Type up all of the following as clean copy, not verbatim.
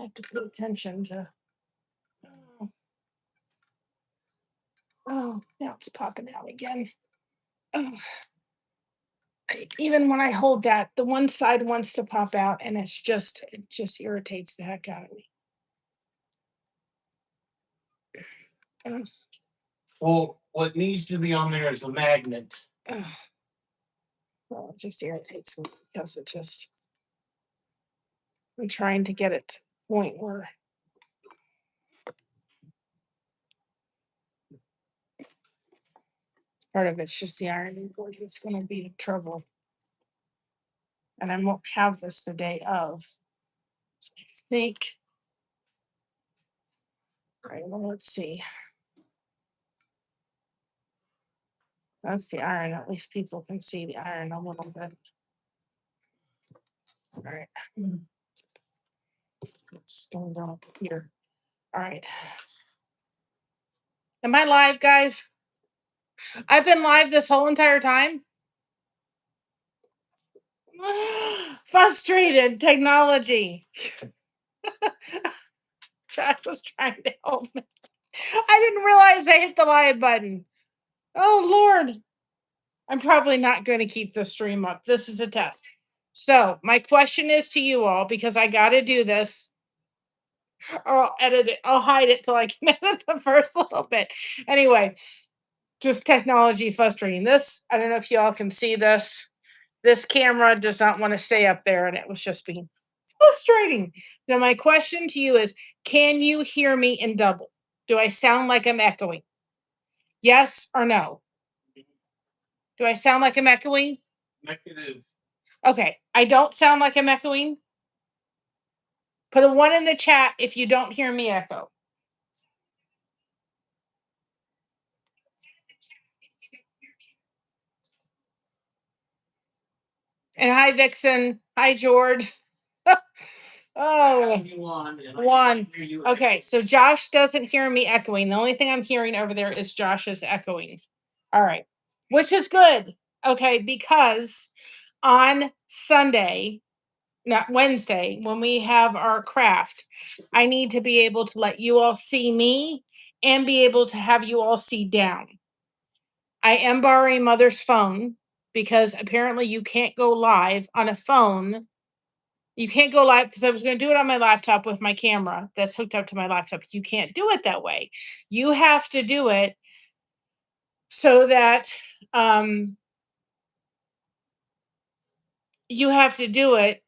have to pay attention to. Oh, now it's popping out again. Oh. Even when I hold that, the one side wants to pop out, and it just irritates the heck out of me. Well, what needs to be on there is a magnet. Well, it just irritates me because I'm trying to get it to the point where part of it's just the ironing board that's going to be trouble. And I won't have this the day of. So I think. All right, well, let's see. That's the iron. At least people can see the iron a little bit. All right. It's going down up here. All right. Am I live, guys? I've been live this whole entire time. Frustrated technology. Josh was trying to help me. I didn't realize I hit the live button. Oh, Lord. I'm probably not going to keep the stream up. This is a test. So my question is to you all, because I got to do this, or I'll edit it. I'll hide it till I can edit the first little bit. Anyway, just technology frustrating. This, I don't know if y'all can see this. This camera does not want to stay up there, and it was just being frustrating. Now, my question to you is, can you hear me in double? Do I sound like I'm echoing? Yes or no? Do I sound like I'm echoing? Negative. Okay, I don't sound like I'm echoing. Put a 1 in the chat if you don't hear me echo. And hi, Vixen. Hi, George. Oh, 1. Okay, so Josh doesn't hear me echoing. The only thing I'm hearing over there is Josh's echoing. All right, which is good. Okay, because on Sunday, not Wednesday, when we have our craft, I need to be able to let you all see me and be able to have you all see down. I am borrowing Mother's phone because apparently you can't go live on a phone. You can't go live because I was going to do it on my laptop with my camera that's hooked up to my laptop. You can't do it that way. You have to do it so that you have to do it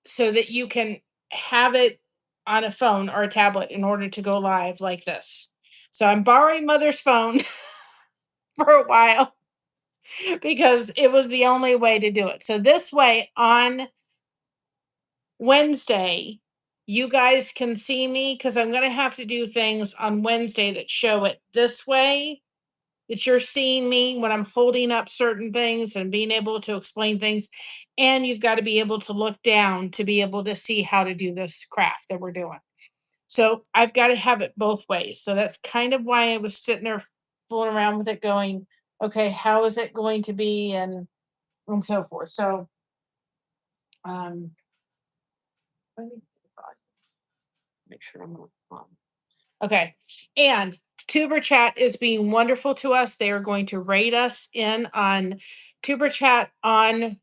so that you can have it on a phone or a tablet in order to go live like this. So I'm borrowing Mother's phone for a while because it was the only way to do it. So this way on Wednesday, you guys can see me because I'm going to have to do things on Wednesday that show it this way, that you're seeing me when I'm holding up certain things and being able to explain things. And you've got to be able to look down to be able to see how to do this craft that we're doing. So I've got to have it both ways. So that's kind of why I was sitting there fooling around with it going, okay, how is it going to be and so forth. So let me make sure I'm on. Okay. And Tuber Chat is being wonderful to us. They are going to rate us in on Tuber Chat on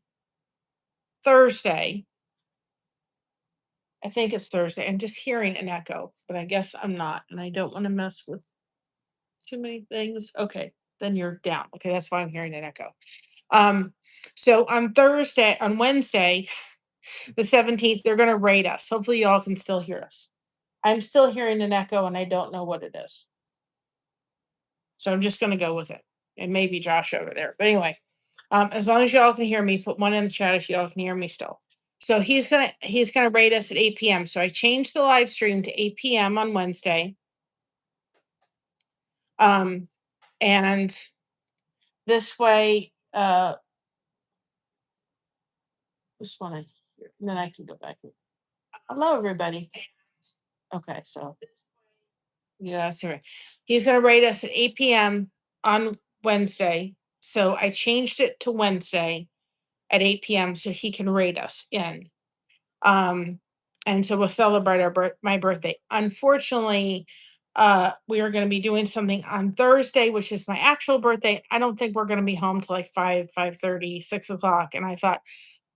Thursday. I think it's Thursday. I'm just hearing an echo, but I guess I'm not. And I don't want to mess with too many things. Okay. Then you're down. Okay. That's why I'm hearing an echo. So on Wednesday, the 17th, they're going to rate us. Hopefully y'all can still hear us. I'm still hearing an echo and I don't know what it is. So I'm just going to go with it. It may be Josh over there. But anyway, as long as y'all can hear me, put 1 in the chat if y'all can hear me still. So he's gonna rate us at 8 p.m. So I changed the live stream to 8 p.m. on Wednesday. And this way, just want to hear, and then I can go back. Hello, everybody. Okay, so yeah, sorry. He's gonna rate us at 8 p.m. on Wednesday. So I changed it to Wednesday at 8 p.m. so he can rate us in. And so we'll celebrate my birthday. Unfortunately, we are going to be doing something on Thursday, which is my actual birthday. I don't think we're going to be home till like 5:30, 6 o'clock. And I thought,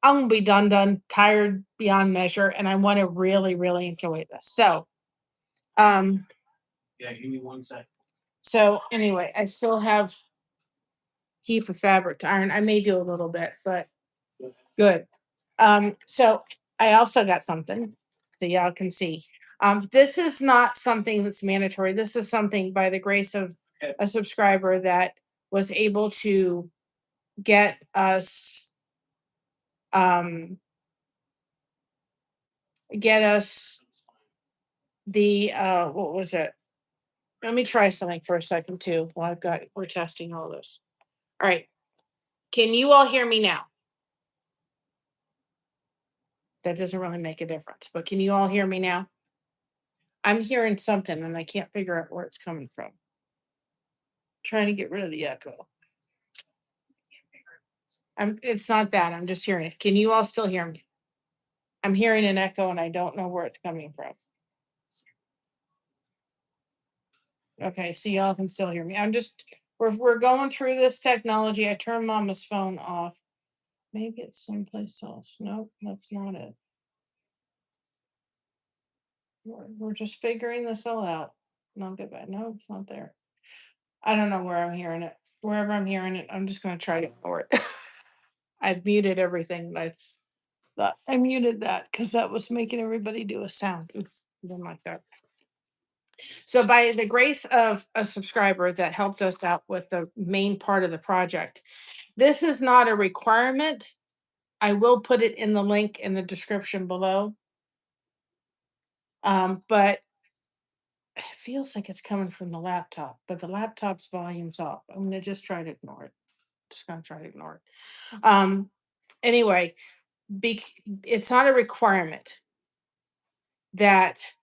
I'm gonna be done, tired beyond measure, and I want to really, really enjoy this. So, um, Yeah, give me 1 second. so anyway, I still have heap of fabric to iron. I may do a little bit, but good. So I also got something so y'all can see. This is not something that's mandatory. This is something by the grace of a subscriber that was able to get us get us the what was it? Let me try something for a second too while we're testing all this. All right. Can you all hear me now? That doesn't really make a difference, but can you all hear me now? I'm hearing something and I can't figure out where it's coming from. Trying to get rid of the echo. It's not that. I'm just hearing it. Can you all still hear me? I'm hearing an echo and I don't know where it's coming from. Okay, so y'all can still hear me. We're going through this technology. I turned mama's phone off. Maybe it's someplace else. Nope, that's not it. We're just figuring this all out. No, goodbye. No, it's not there. I don't know where I'm hearing it. Wherever I'm hearing it, I'm just going to try to ignore it. I've muted everything. I thought I muted that because that was making everybody do a sound. Oops, didn't like that. So, by the grace of a subscriber that helped us out with the main part of the project, this is not a requirement. I will put it in the link in the description below. But it feels like it's coming from the laptop, but the laptop's volume's off. I'm gonna just try to ignore it. Just gonna try to ignore it. Anyway, it's not a requirement that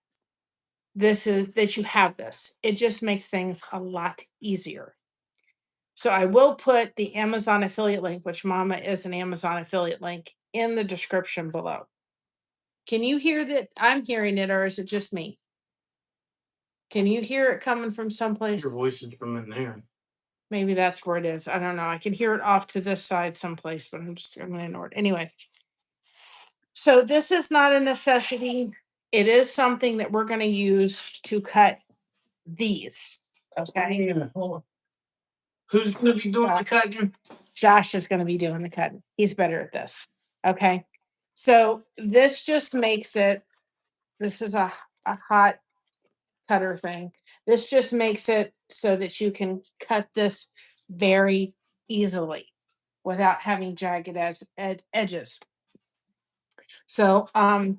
that you have this. It just makes things a lot easier. So I will put the Amazon affiliate link, which Mama is an Amazon affiliate link, in the description below. Can you hear that I'm hearing it, or is it just me? Can you hear it coming from someplace? Your voice is from in there. Maybe that's where it is. I don't know. I can hear it off to this side someplace, but I'm gonna ignore it. Anyway. So this is not a necessity. It is something that we're gonna use to cut these. Okay. Yeah, hold on. Who's gonna be doing the cutting? Josh is gonna be doing the cutting. He's better at this. Okay. So this just makes it, this is a hot cutter thing. This just makes it so that you can cut this very easily without having jagged edges. So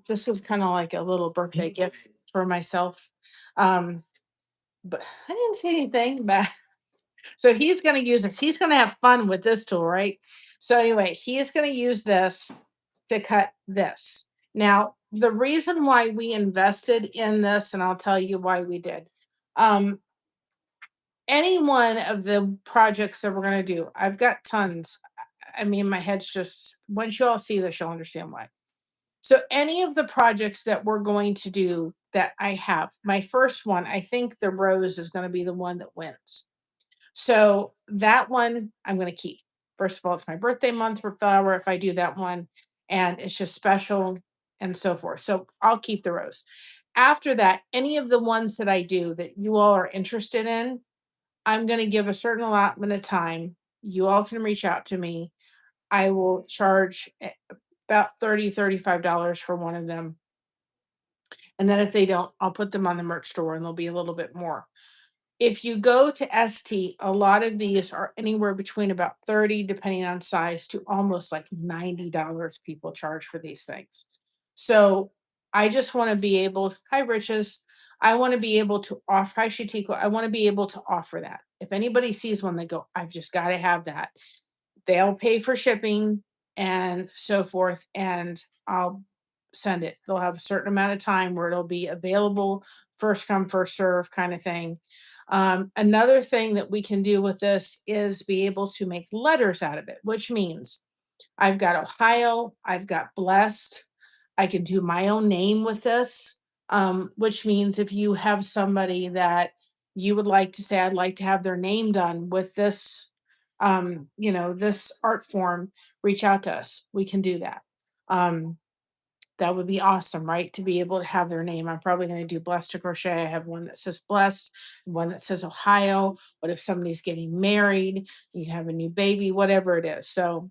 this was kind of like a little birthday gift for myself. But I didn't see anything bad. So he's going to use this. He's going to have fun with this tool, right? So anyway, he is going to use this to cut this. Now, the reason why we invested in this, and I'll tell you why we did. Any one of the projects that we're going to do, I've got tons. I mean, my head's just, once you all see this, you'll understand why. So, any of the projects that we're going to do that I have, my first one, I think the rose is going to be the one that wins. So, that one I'm going to keep. First of all, it's my birthday month for flower if I do that one, and it's just special and so forth. So, I'll keep the rose. After that, any of the ones that I do that you all are interested in, I'm going to give a certain allotment of time. You all can reach out to me. I will charge about $35 for one of them. And then if they don't, I'll put them on the merch store and they'll be a little bit more. If you go to ST, a lot of these are anywhere between about 30, depending on size, to almost like $90 people charge for these things. So I just want to be able, hi Riches. I want to be able to offer, hi Shatiko, I want to be able to offer that. If anybody sees one, they go, I've just got to have that. They'll pay for shipping and so forth, and I'll send it. They'll have a certain amount of time where it'll be available, first come, first serve kind of thing. Another thing that we can do with this is be able to make letters out of it, which means I've got Ohio, I've got blessed, I could do my own name with this, which means if you have somebody that you would like to say, I'd like to have their name done with this, this art form, reach out to us. We can do that. Um, that would be awesome, right? To be able to have their name. I'm probably going to do Blessed to Crochet. I have one that says Blessed, one that says Ohio. What if somebody's getting married? You have a new baby, whatever it is. So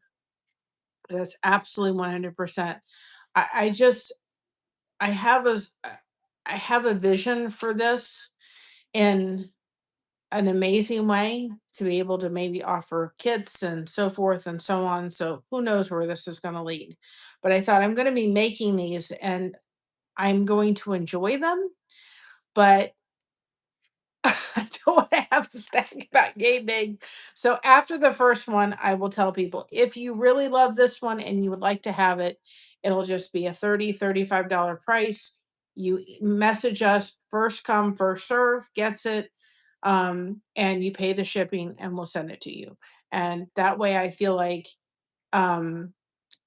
that's absolutely 100%. I just I have a I have a vision for this in an amazing way to be able to maybe offer kits and so forth and so on. So who knows where this is going to lead. But I thought I'm going to be making these and I'm going to enjoy them, but I don't want to have to stack about yay big. So after the first one, I will tell people if you really love this one and you would like to have it, it'll just be a $35 price. You message us, first come, first serve, gets it. And you pay the shipping and we'll send it to you. And that way I feel like um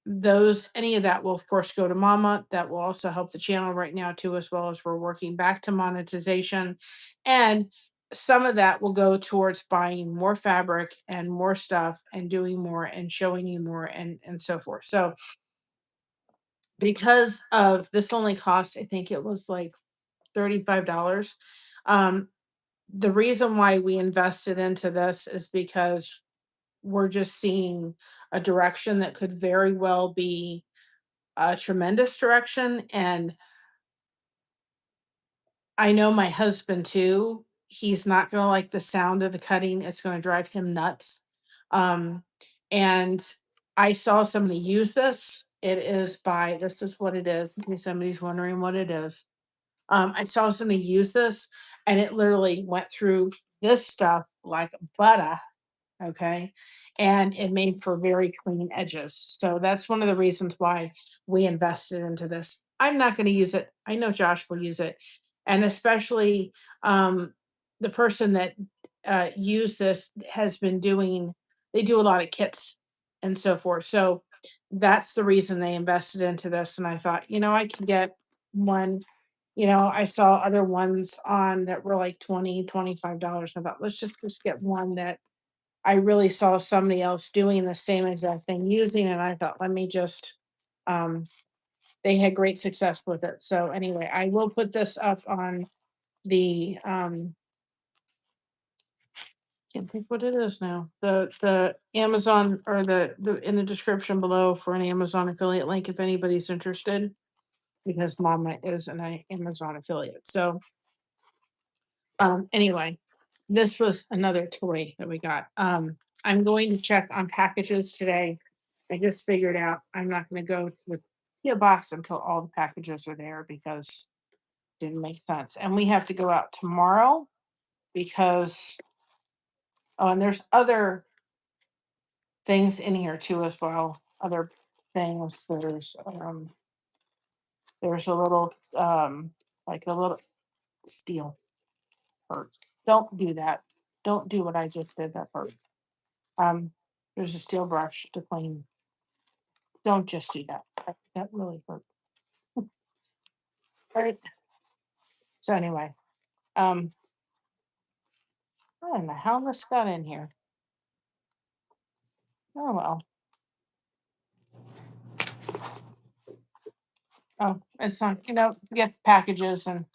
those any of that will of course go to mama. That will also help the channel right now too, as well as we're working back to monetization, and some of that will go towards buying more fabric and more stuff and doing more and showing you more and so forth. So because of this only cost, I think it was like $35. um the reason why we invested into this is because we're just seeing a direction that could very well be a tremendous direction. And I know my husband too. He's not going to like the sound of the cutting. It's going to drive him nuts. Um, and I saw somebody use this. This is what it is. In case somebody's wondering what it is. I saw somebody use this and it literally went through this stuff like butter. Okay. And it made for very clean edges. So that's one of the reasons why we invested into this. I'm not going to use it. I know Josh will use it. And especially the person that used this has been doing, they do a lot of kits and so forth. So that's the reason they invested into this. And I thought, I could get one. I saw other ones on that were like $20, $25. I thought, let's just get one that I really saw somebody else doing the same exact thing using, and I thought, let me just, um, they had great success with it. So anyway, I will put this up on the, can't think what it is now. The Amazon or the in the description below for an Amazon affiliate link if anybody's interested, because Mama is an Amazon affiliate. So anyway, this was another toy that we got. I'm going to check on packages today. I just figured out I'm not going to go with PO box until all the packages are there because it didn't make sense. And we have to go out tomorrow because and there's other things in here too as well. Other things. There's a little like a little steel hurt. Don't do that. Don't do what I just did. That hurt. Um, there's a steel brush to clean. Don't just do that. That really hurt. Right. So anyway, um, I don't know how this got in here. Oh well. Oh, it's not. Get packages and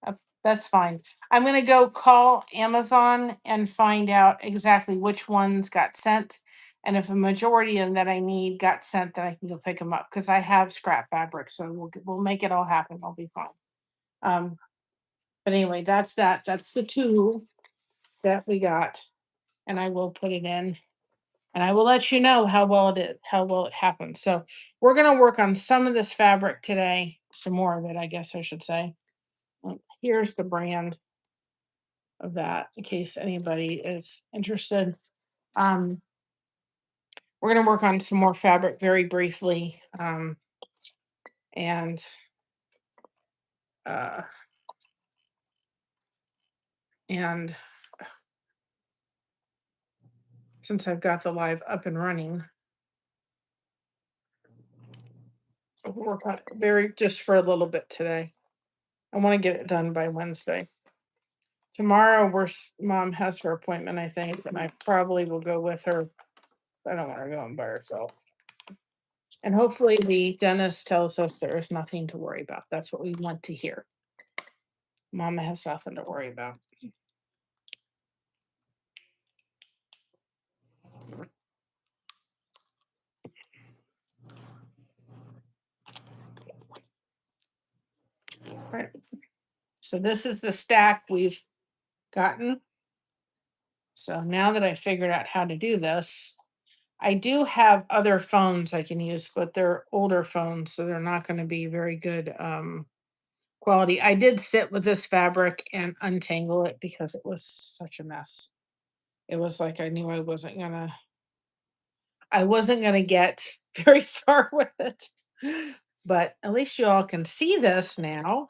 uh, that's fine. I'm gonna go call Amazon and find out exactly which ones got sent, and if a majority of them that I need got sent, then I can go pick them up because I have scrap fabric, so we'll make it all happen. I'll be fine. Um, but anyway, that's that. That's the two that we got, and I will put it in, and I will let you know how well it happened. So we're gonna work on some of this fabric today, some more of it, I guess I should say. Here's the brand of that, in case anybody is interested. Um, we're gonna work on some more fabric very briefly, and uh, and since I've got the live up and running, I'll work on it just for a little bit today. I want to get it done by Wednesday. Tomorrow, mom has her appointment, I think, and I probably will go with her. I don't want her going by herself. And hopefully, the dentist tells us there is nothing to worry about. That's what we want to hear. Mama has nothing to worry about. Right. So this is the stack we've gotten. So now that I figured out how to do this, I do have other phones I can use, but they're older phones, so they're not going to be very good quality. I did sit with this fabric and untangle it because it was such a mess. It was like I knew I wasn't gonna get very far with it. But at least you all can see this now.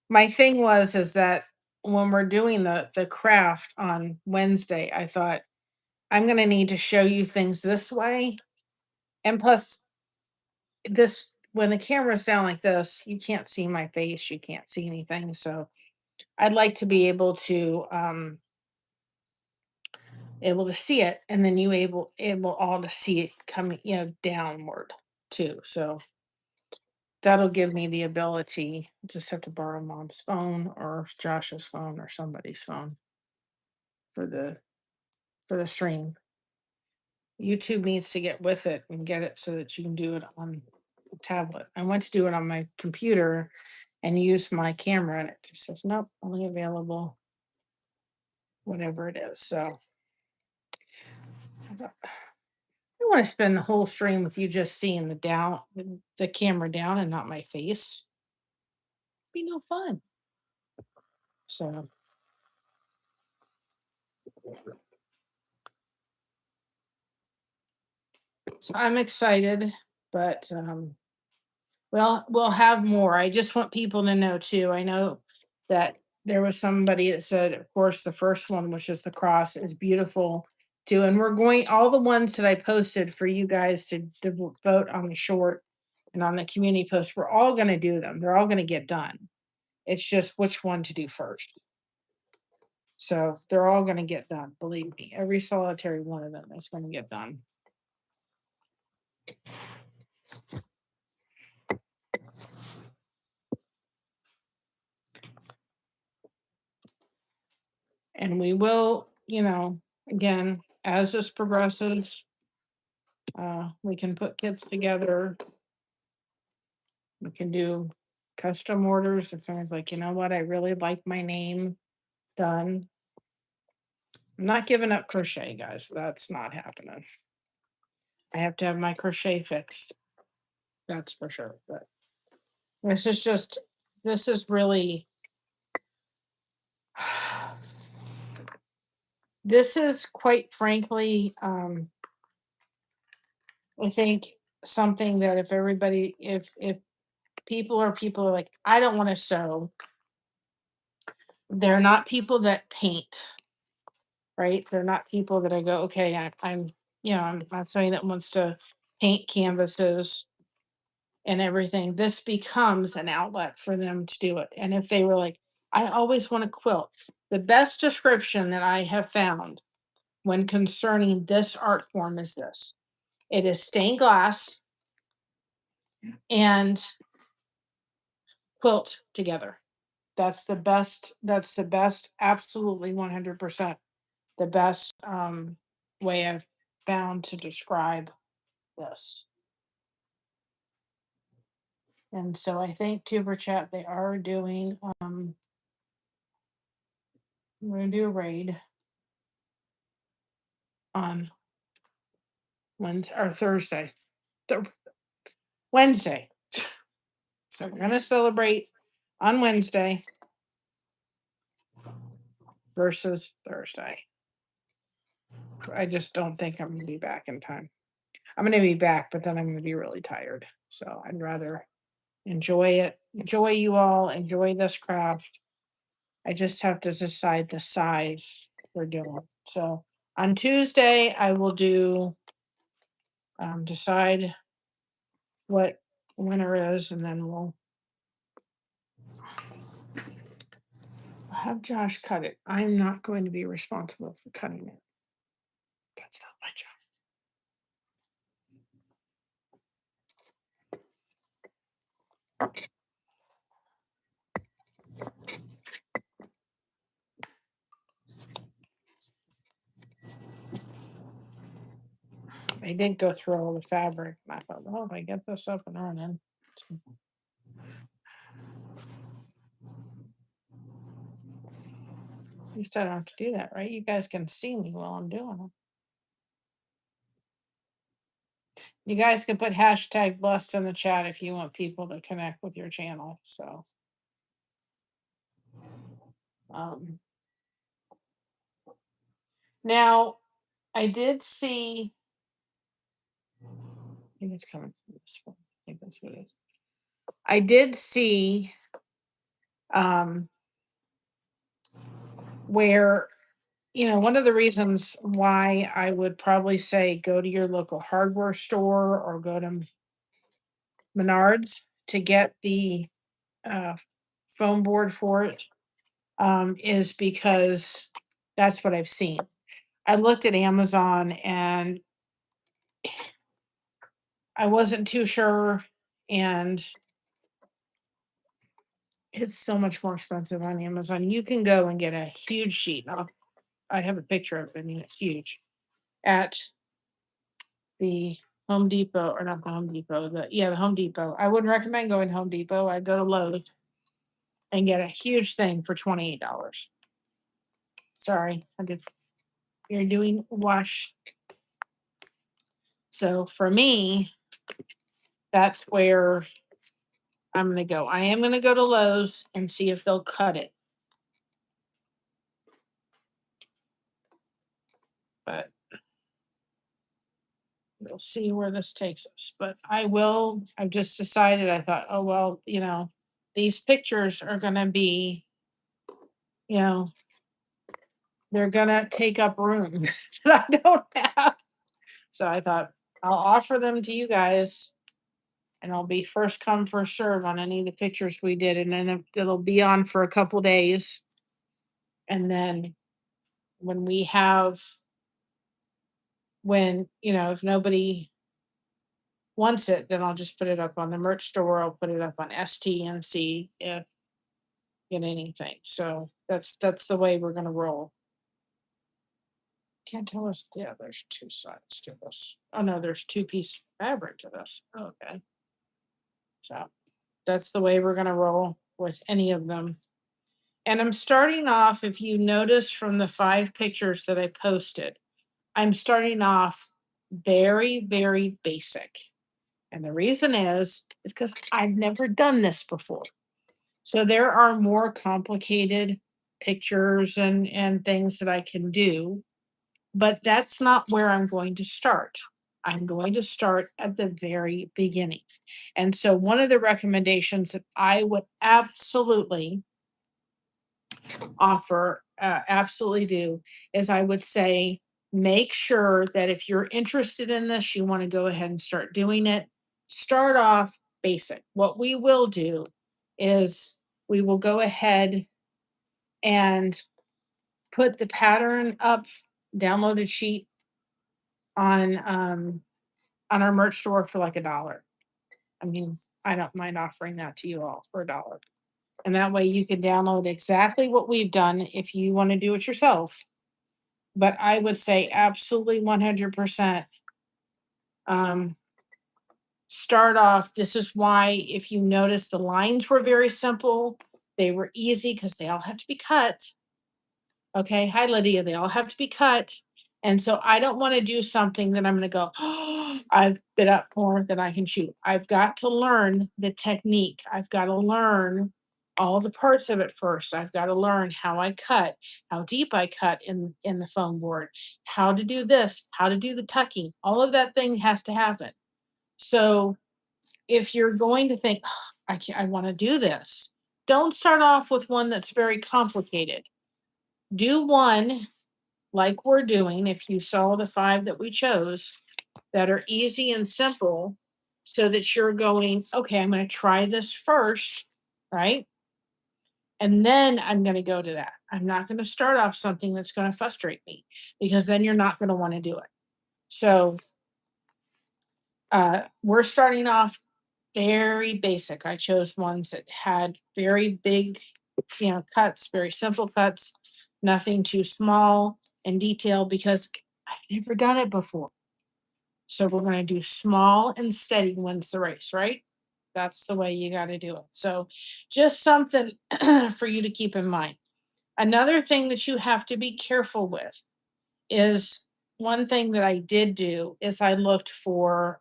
My thing is that when we're doing the craft on Wednesday, I thought I'm gonna need to show you things this way. And plus this when the camera's down like this, you can't see my face, you can't see anything. So I'd like to be able to see it, and then you able all to see it coming, downward too. So that'll give me the ability. Just have to borrow mom's phone or Josh's phone or somebody's phone for the stream. YouTube needs to get with it and get it so that you can do it on a tablet. I went to do it on my computer and use my camera, and it just says nope, only available whatever it is. So I want to spend the whole stream with you just seeing the camera down and not my face. Be no fun. So I'm excited, but well, we'll have more. I just want people to know too. I know that there was somebody that said, of course, the first one, which is the cross, is beautiful too. And we're going all the ones that I posted for you guys to vote on the short and on the community post. We're all going to do them. They're all going to get done. It's just which one to do first. So they're all going to get done. Believe me, every solitary one of them is going to get done. And we will, again, as this progresses, we can put kits together. We can do custom orders. If someone's like, you know what, I really like my name done. I'm not giving up crochet, guys. That's not happening. I have to have my crochet fixed. That's for sure. But this is really, this is quite frankly, I think something that if people are like, I don't want to sew. They're not people that paint, right? They're not people that I go, okay, I'm not somebody that wants to paint canvases and everything. This becomes an outlet for them to do it. And if they were like, I always want to quilt, the best description that I have found when concerning this art form is this: it is stained glass and quilt together. That's the best, absolutely 100% the best way I've found to describe this. And so I think Tuber Chat, they are doing we're gonna do a raid on Wednesday or Thursday. Wednesday. So we're gonna celebrate on Wednesday versus Thursday. I just don't think I'm gonna be back in time. I'm gonna be back, but then I'm gonna be really tired. So I'd rather enjoy it, enjoy you all, enjoy this craft. I just have to decide the size we're doing. So on Tuesday, I will decide what winner is, and then we'll have Josh cut it. I'm not going to be responsible for cutting it. That's not my job. I did go through all the fabric, and I thought, well, if I get this up and running. At least I don't have to do that, right? You guys can see me while I'm doing them. You guys can put hashtag blessed in the chat if you want people to connect with your channel. So, now I did see. I think it's coming from this one. I think that's what it is. I did see where, one of the reasons why I would probably say go to your local hardware store or go to Menards to get the foam board for it, is because that's what I've seen. I looked at Amazon and I wasn't too sure, and it's so much more expensive on Amazon. You can go and get a huge sheet. I have a picture of it, and it's huge at the Home Depot, or not the Home Depot, the Home Depot. I wouldn't recommend going to Home Depot. I'd go to Lowe's and get a huge thing for $28. Sorry, you're doing wash. So for me, that's where I'm going to go. I am going to go to Lowe's and see if they'll cut it. But we'll see where this takes us. But I've just decided, I thought, oh, well, these pictures are going to be, they're going to take up room that I don't have. So I thought I'll offer them to you guys, and I'll be first come, first serve on any of the pictures we did. And then it'll be on for a couple days. And then when if nobody wants it, then I'll just put it up on the merch store. I'll put it up on ST and see if get anything. So that's the way we're gonna roll. Can't tell us. Yeah, there's two sides to this. Oh no, there's two pieces of fabric to this. Okay. So that's the way we're gonna roll with any of them. And I'm starting off, if you notice from the 5 pictures that I posted, I'm starting off very, very basic. And the reason is because I've never done this before. So there are more complicated pictures and things that I can do, but that's not where I'm going to start. I'm going to start at the very beginning. And so one of the recommendations that I would absolutely offer, absolutely do, is I would say, make sure that if you're interested in this, you want to go ahead and start doing it. Start off basic. What we will do is we will go ahead and put the pattern up, downloaded sheet on our merch store for like $1. I mean, I don't mind offering that to you all for $1. And that way you can download exactly what we've done if you want to do it yourself. But I would say absolutely 100%. Start off. This is why, if you notice, the lines were very simple. They were easy because they all have to be cut. Okay. Hi, Lydia. They all have to be cut. And so I don't want to do something that I'm going to go, oh, I've bit up more than I can chew. I've got to learn the technique. I've got to learn all the parts of it first. I've got to learn how I cut, how deep I cut in the foam board, how to do this, how to do the tucking. All of that thing has to happen. So if you're going to think, oh, I want to do this, don't start off with one that's very complicated. Do one like we're doing, if you saw the 5 that we chose, that are easy and simple, so that you're going, okay, I'm going to try this first, right? And then I'm going to go to that. I'm not going to start off something that's going to frustrate me, because then you're not going to want to do it. So we're starting off very basic. I chose ones that had very big, cuts, very simple cuts, nothing too small and detailed, because I've never done it before. So we're going to do small and steady wins the race, right? That's the way you got to do it. So just something for you to keep in mind. Another thing that you have to be careful with is, one thing that I did do is uh, I looked for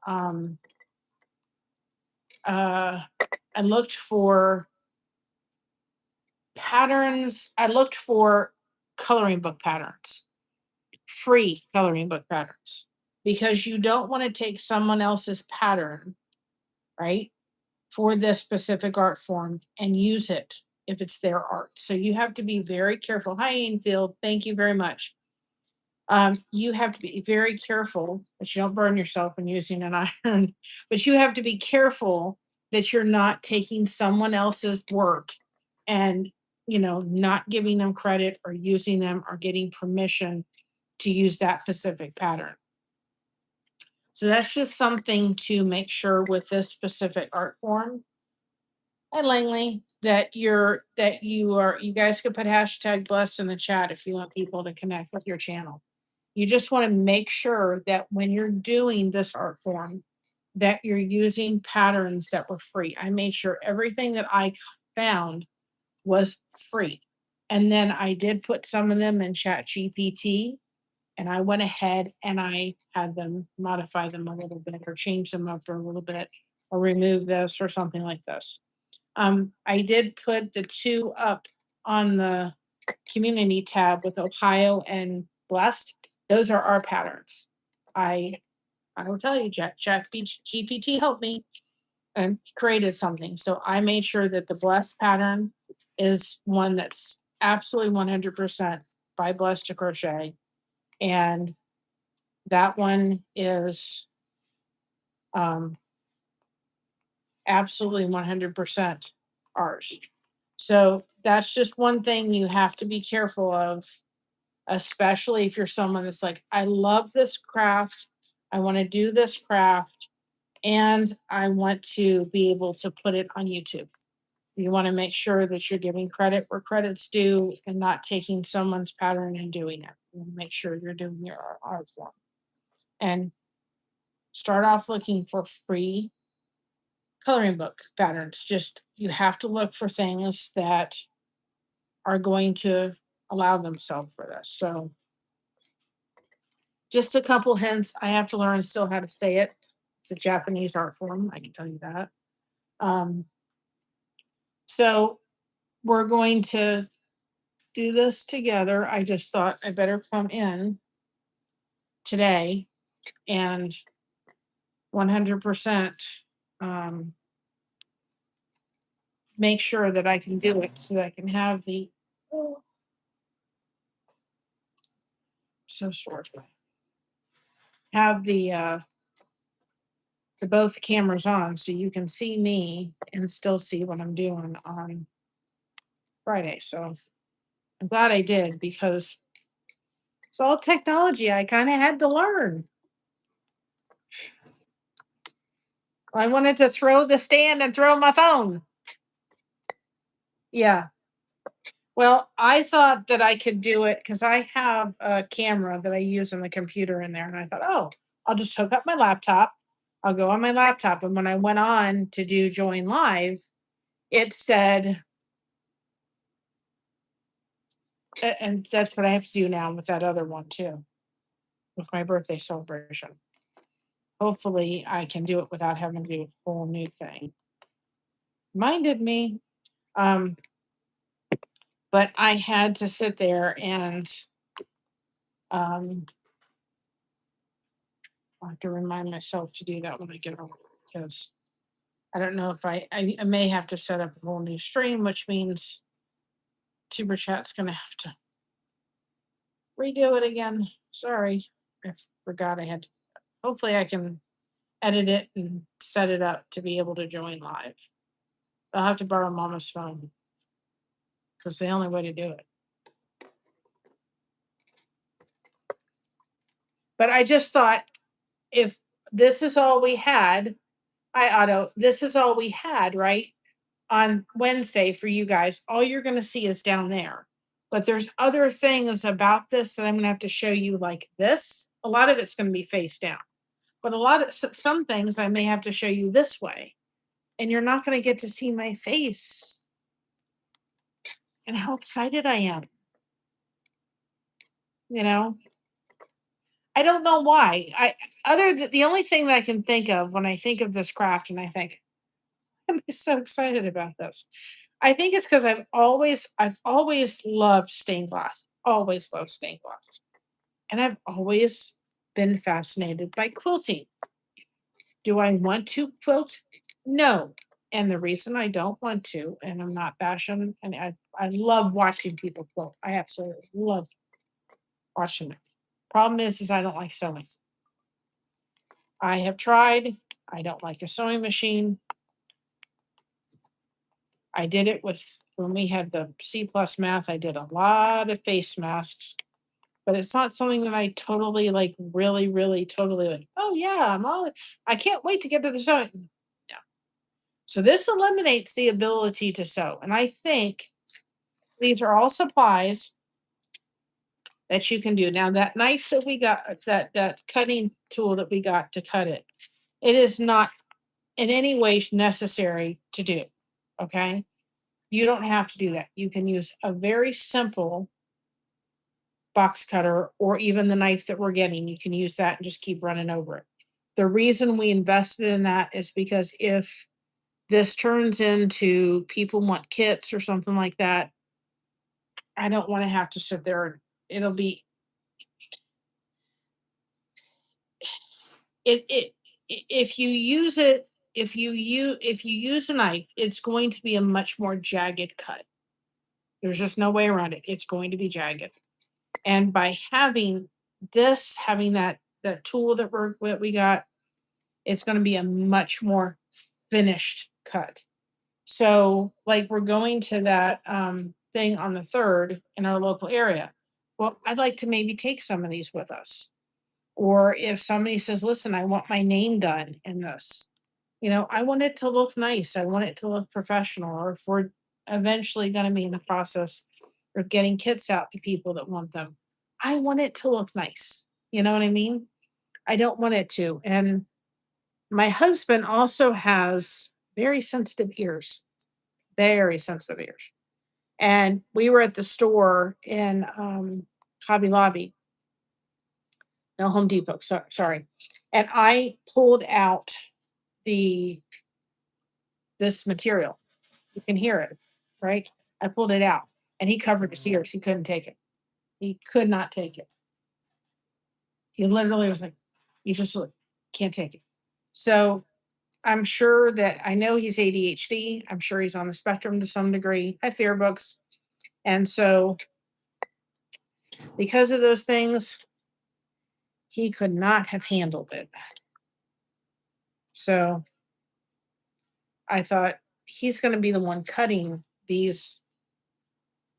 patterns. I looked for coloring book patterns, free coloring book patterns, because you don't want to take someone else's pattern, right, for this specific art form and use it if it's their art. So you have to be very careful. Hi, Ainfield. Thank you very much. You have to be very careful that you don't burn yourself when using an iron, but you have to be careful that you're not taking someone else's work and, not giving them credit or using them or getting permission to use that specific pattern. So that's just something to make sure with this specific art form. And Langley, you guys could put hashtag blessed in the chat if you want people to connect with your channel. You just want to make sure that when you're doing this art form, that you're using patterns that were free. I made sure everything that I found was free. And then I did put some of them in Chat GPT, and I went ahead and I had them modify them a little bit, or change them up for a little bit, or remove this or something like this. I did put the two up on the community tab with Ohio and Blessed. Those are our patterns. I will tell you, Chat GPT helped me and created something. So I made sure that the Blessed pattern is one that's absolutely 100% by Blessed to Crochet, and that one is absolutely 100% ours. So that's just one thing you have to be careful of, especially if you're someone that's like, I love this craft, I want to do this craft, and I want to be able to put it on YouTube. You want to make sure that you're giving credit where credit's due and not taking someone's pattern and doing it. You want to make sure you're doing your art form. And start off looking for free coloring book patterns. Just, you have to look for things that are going to allow themselves for this. So just a couple hints. I have to learn still how to say it. It's a Japanese art form, I can tell you that. So we're going to do this together. I just thought I better come in today and 100% make sure that I can do it, so that I can have the have the both cameras on, so you can see me and still see what I'm doing on Friday. So I'm glad I did, because it's all technology I kind of had to learn. I wanted to throw the stand and throw my phone. Yeah. Well, I thought that I could do it because I have a camera that I use on the computer in there. And I thought, oh, I'll just hook up my laptop. I'll go on my laptop. And when I went on to do join live, it said, and that's what I have to do now with that other one too, with my birthday celebration. Hopefully I can do it without having to do a whole new thing. Minded me. But I had to sit there and I have to remind myself to do that when I get home, because I don't know if I may have to set up a whole new stream, which means Tuber Chat's gonna have to redo it again. Sorry, I forgot I had. Hopefully, I can edit it and set it up to be able to join live. I'll have to borrow Mama's phone because it's the only way to do it. But I just thought if this is all we had, this is all we had, right? On Wednesday for you guys, all you're going to see is down there. But there's other things about this that I'm going to have to show you, like this. A lot of it's going to be face down. But some things I may have to show you this way. And you're not going to get to see my face and how excited I am. You know, I don't know why. The only thing that I can think of when I think of this craft, and I think, I'm so excited about this. I think it's because I've always loved stained glass. Always loved stained glass. And I've always been fascinated by quilting. Do I want to quilt? No. And the reason I don't want to, and I'm not bashing, and I love watching people quilt. I absolutely love watching it. Problem is I don't like sewing. I have tried. I don't like a sewing machine. I did it when we had the C+ math. I did a lot of face masks, but it's not something that I totally like, really, really, totally like, oh yeah, I can't wait to get to the sewing. No. So this eliminates the ability to sew. And I think these are all supplies that you can do. Now that knife that we got, that cutting tool that we got to cut it, it is not in any way necessary to do. Okay. You don't have to do that. You can use a very simple box cutter or even the knife that we're getting. You can use that and just keep running over it. The reason we invested in that is because if this turns into people want kits or something like that, I don't want to have to sit there. It'll be it if you use it if you use a knife, it's going to be a much more jagged cut. There's just no way around it. It's going to be jagged. And by having that tool that we got, it's going to be a much more finished cut. So like we're going to that thing on the 3rd in our local area. Well, I'd like to maybe take some of these with us. Or if somebody says, listen, I want my name done in this, I want it to look nice. I want it to look professional. Or if we're eventually going to be in the process of getting kits out to people that want them, I want it to look nice. You know what I mean? I don't want it to. And my husband also has very sensitive ears, And we were at the store in Hobby Lobby. No, Home Depot. Sorry. And I pulled out this material. You can hear it, right? I pulled it out and he covered his ears. He couldn't take it. He could not take it. He literally was like, you just can't take it. So I'm sure that I know he's ADHD. I'm sure he's on the spectrum to some degree. I fear books. And so because of those things, he could not have handled it. So I thought he's going to be the one cutting these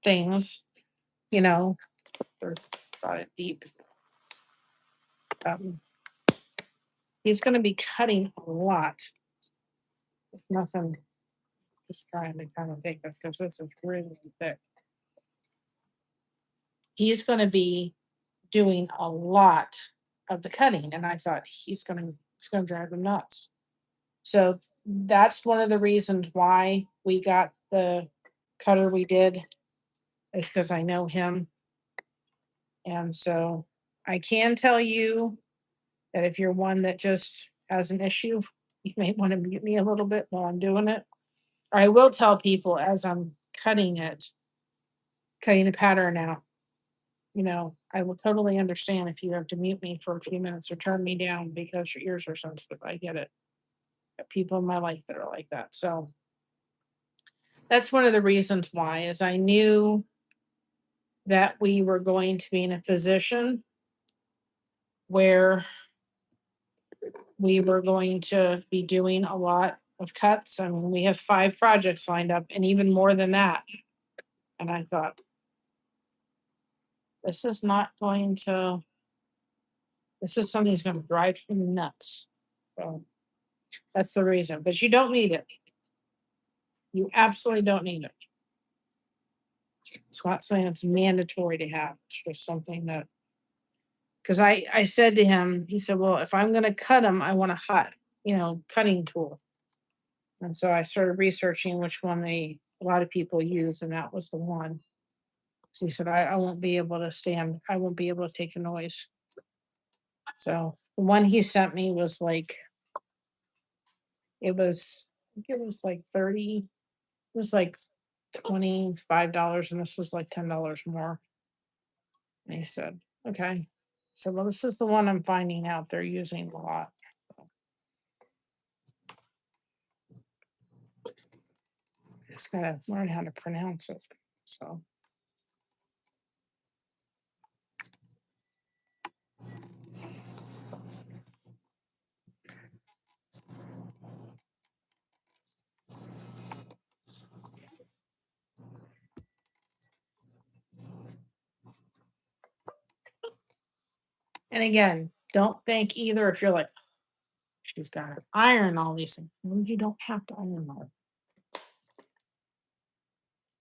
things, they're brought it deep. He's going to be cutting a lot. If nothing, just trying to kind of think that's because this is really thick. He's going to be doing a lot of the cutting, and I thought it's going to drive him nuts. So that's one of the reasons why we got the cutter we did, is because I know him. And so I can tell you that if you're one that just has an issue, you may want to mute me a little bit while I'm doing it. Or I will tell people as I'm cutting the pattern out, I will totally understand if you have to mute me for a few minutes or turn me down because your ears are sensitive. I get it. Got people in my life that are like that. So that's one of the reasons why, is I knew that we were going to be in a position where we were going to be doing a lot of cuts. I mean, we have 5 projects lined up and even more than that. And I thought, this is not going to, this is something that's going to drive him nuts. So that's the reason. But you don't need it. You absolutely don't need it. It's not something that's mandatory to have. It's just something that, because I said to him, he said, well, if I'm going to cut them, I want a hot, cutting tool. And so I started researching which one a lot of people use, and that was the one. So he said, I won't be able to stand, I won't be able to take the noise. So the one he sent me was like, I think it was like 30, it was like $25, and this was like $10 more. And he said, okay. So, well, this is the one I'm finding out they're using a lot. Just gotta learn how to pronounce it. So, and again, don't think either if you're like, she's got to iron all these things. No, you don't have to iron all.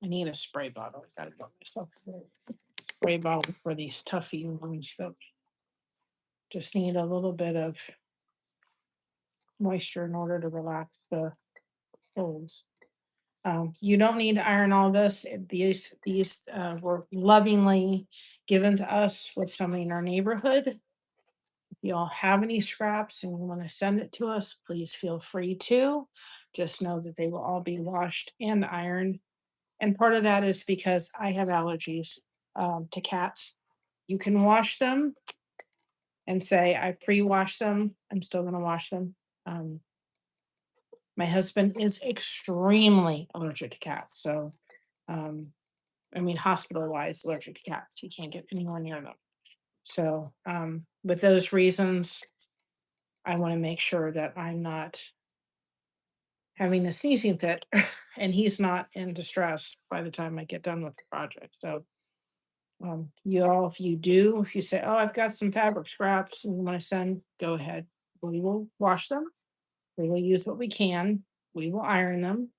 I need a spray bottle. I gotta get myself a spray bottle for these toughy ones that just need a little bit of moisture in order to relax the folds. You don't need to iron all this. These were lovingly given to us with somebody in our neighborhood. If y'all have any scraps and you want to send it to us, please feel free to. Just know that they will all be washed and ironed. And part of that is because I have allergies to cats. You can wash them and say, I pre-wash them. I'm still going to wash them. Um, my husband is extremely allergic to cats. So, I mean, hospital-wise allergic to cats. He can't get anywhere near them. So, with those reasons, I want to make sure that I'm not having a sneezing fit and he's not in distress by the time I get done with the project. So, you all, if you do, if you say, oh, I've got some fabric scraps and you want to send, go ahead. We will wash them. We will use what we can. We will iron them.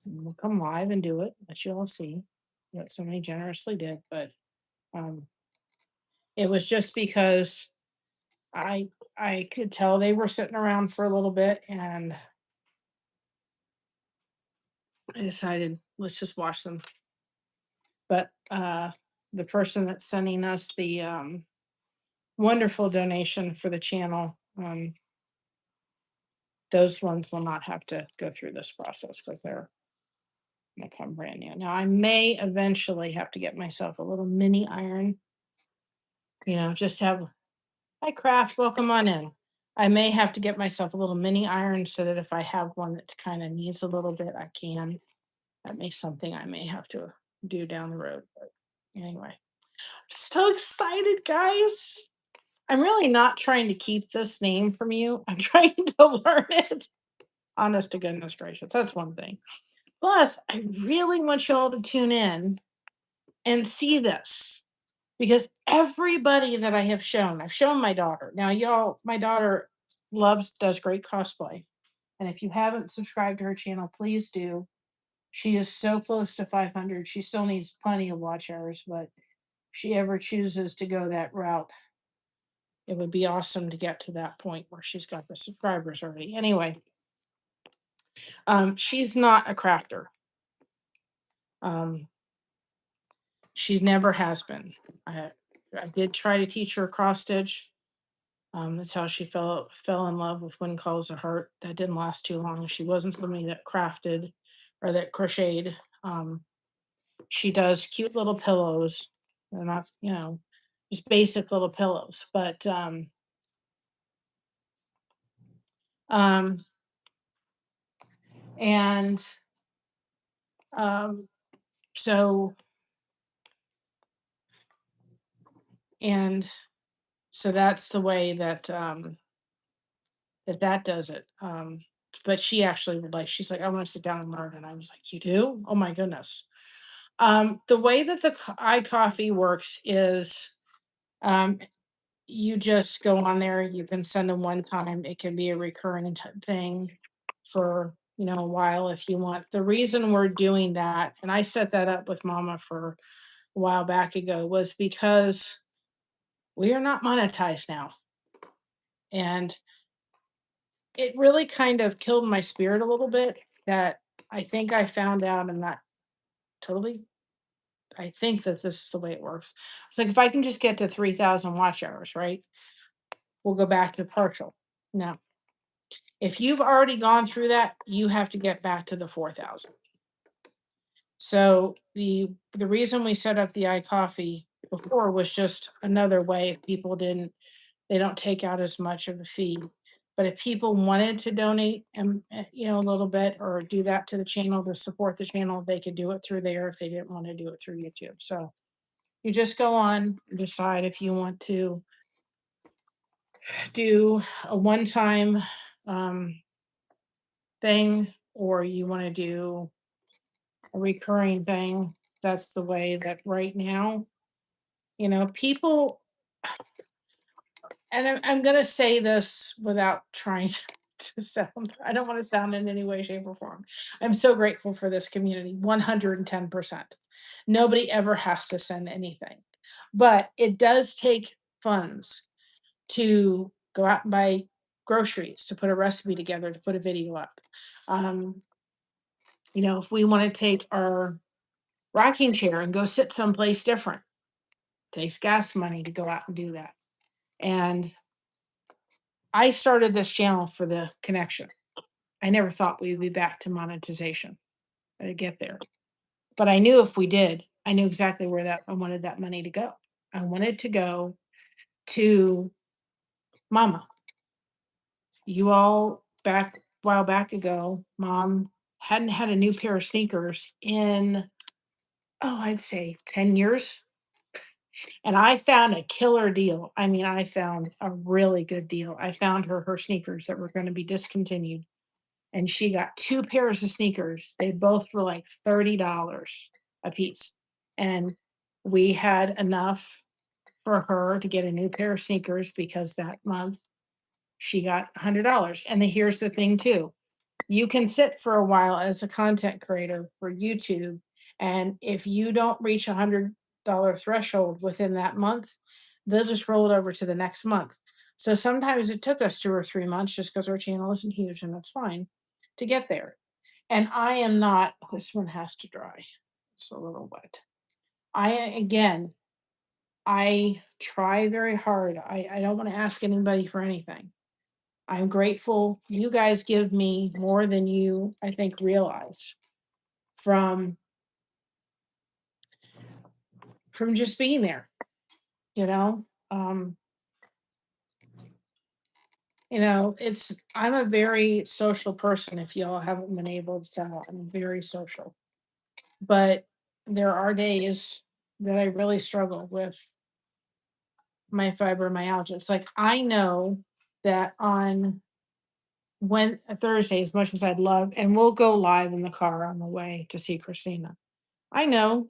And we'll come live and do it, as you all see what somebody generously did. But um, it was just because I could tell they were sitting around for a little bit, and I decided let's just wash them. But the person that's sending us the wonderful donation for the channel, those ones will not have to go through this process because they're gonna come brand new. Now I may eventually have to get myself a little mini iron, just have, hi Craft, welcome on in. I may have to get myself a little mini iron so that if I have one that kind of needs a little bit, I can. That may something I may have to do down the road. But anyway, I'm so excited, guys. I'm really not trying to keep this name from you. I'm trying to learn it. Honest to goodness gracious. That's one thing. Plus, I really want y'all to tune in and see this because everybody that I have shown, I've shown my daughter. Now, y'all, my daughter does great cosplay. And if you haven't subscribed to her channel, please do. She is so close to 500. She still needs plenty of watch hours, but if she ever chooses to go that route, it would be awesome to get to that point where she's got the subscribers already. Anyway, she's not a crafter. She never has been. I did try to teach her cross stitch. That's how she fell in love with When Calls a Heart. That didn't last too long. She wasn't somebody that crafted or that crocheted. She does cute little pillows. They're not, just basic little pillows. But and so and so that's the way that that does it. But she actually would like, she's like, I want to sit down and learn. And I was like, you do? Oh my goodness. The way that the iCoffee works is um, you just go on there, you can send them one time. It can be a recurring thing for, a while if you want. The reason we're doing that, and I set that up with Mama for a while back ago, was because we are not monetized now. And it really kind of killed my spirit a little bit that I think I found out, I'm not totally, I think that this is the way it works. It's like if I can just get to 3,000 watch hours, right? We'll go back to partial. No. If you've already gone through that, you have to get back to the 4,000. So the reason we set up the iCoffee before was just another way if people they don't take out as much of a fee. But if people wanted to donate and a little bit or do that to the channel to support the channel, they could do it through there if they didn't want to do it through YouTube. So you just go on and decide if you want to do a one-time thing or you want to do a recurring thing. That's the way that right now, people, and I'm going to say this without trying to sound, I don't want to sound in any way, shape, or form. I'm so grateful for this community, 110%. Nobody ever has to send anything, but it does take funds to go out and buy groceries, to put a recipe together, to put a video up. If we want to take our rocking chair and go sit someplace different, takes gas money to go out and do that. And I started this channel for the connection. I never thought we'd be back to monetization to get there. But I knew if we did, I knew exactly where that I wanted that money to go. I wanted to go to Mama. You all back a while back ago, Mom hadn't had a new pair of sneakers in, I'd say 10 years. And I found a killer deal. I mean, I found a really good deal. I found her sneakers that were going to be discontinued. And she got two pairs of sneakers. They both were like $30 a piece. And we had enough for her to get a new pair of sneakers because that month she got $100. And here's the thing, too. You can sit for a while as a content creator for YouTube. And if you don't reach $100 threshold within that month, they'll just roll it over to the next month. So sometimes it took us 2 or 3 months just because our channel isn't huge, and that's fine, to get there. And I am not, this one has to dry. It's a little wet. I try very hard. I don't want to ask anybody for anything. I'm grateful. You guys give me more than you, I think, realize from just being there, you know. Um, I'm a very social person. If y'all haven't been able to tell, I'm very social. But there are days that I really struggle with my fibromyalgia. It's like I know that on Thursday, as much as I'd love, and we'll go live in the car on the way to see Christina. I know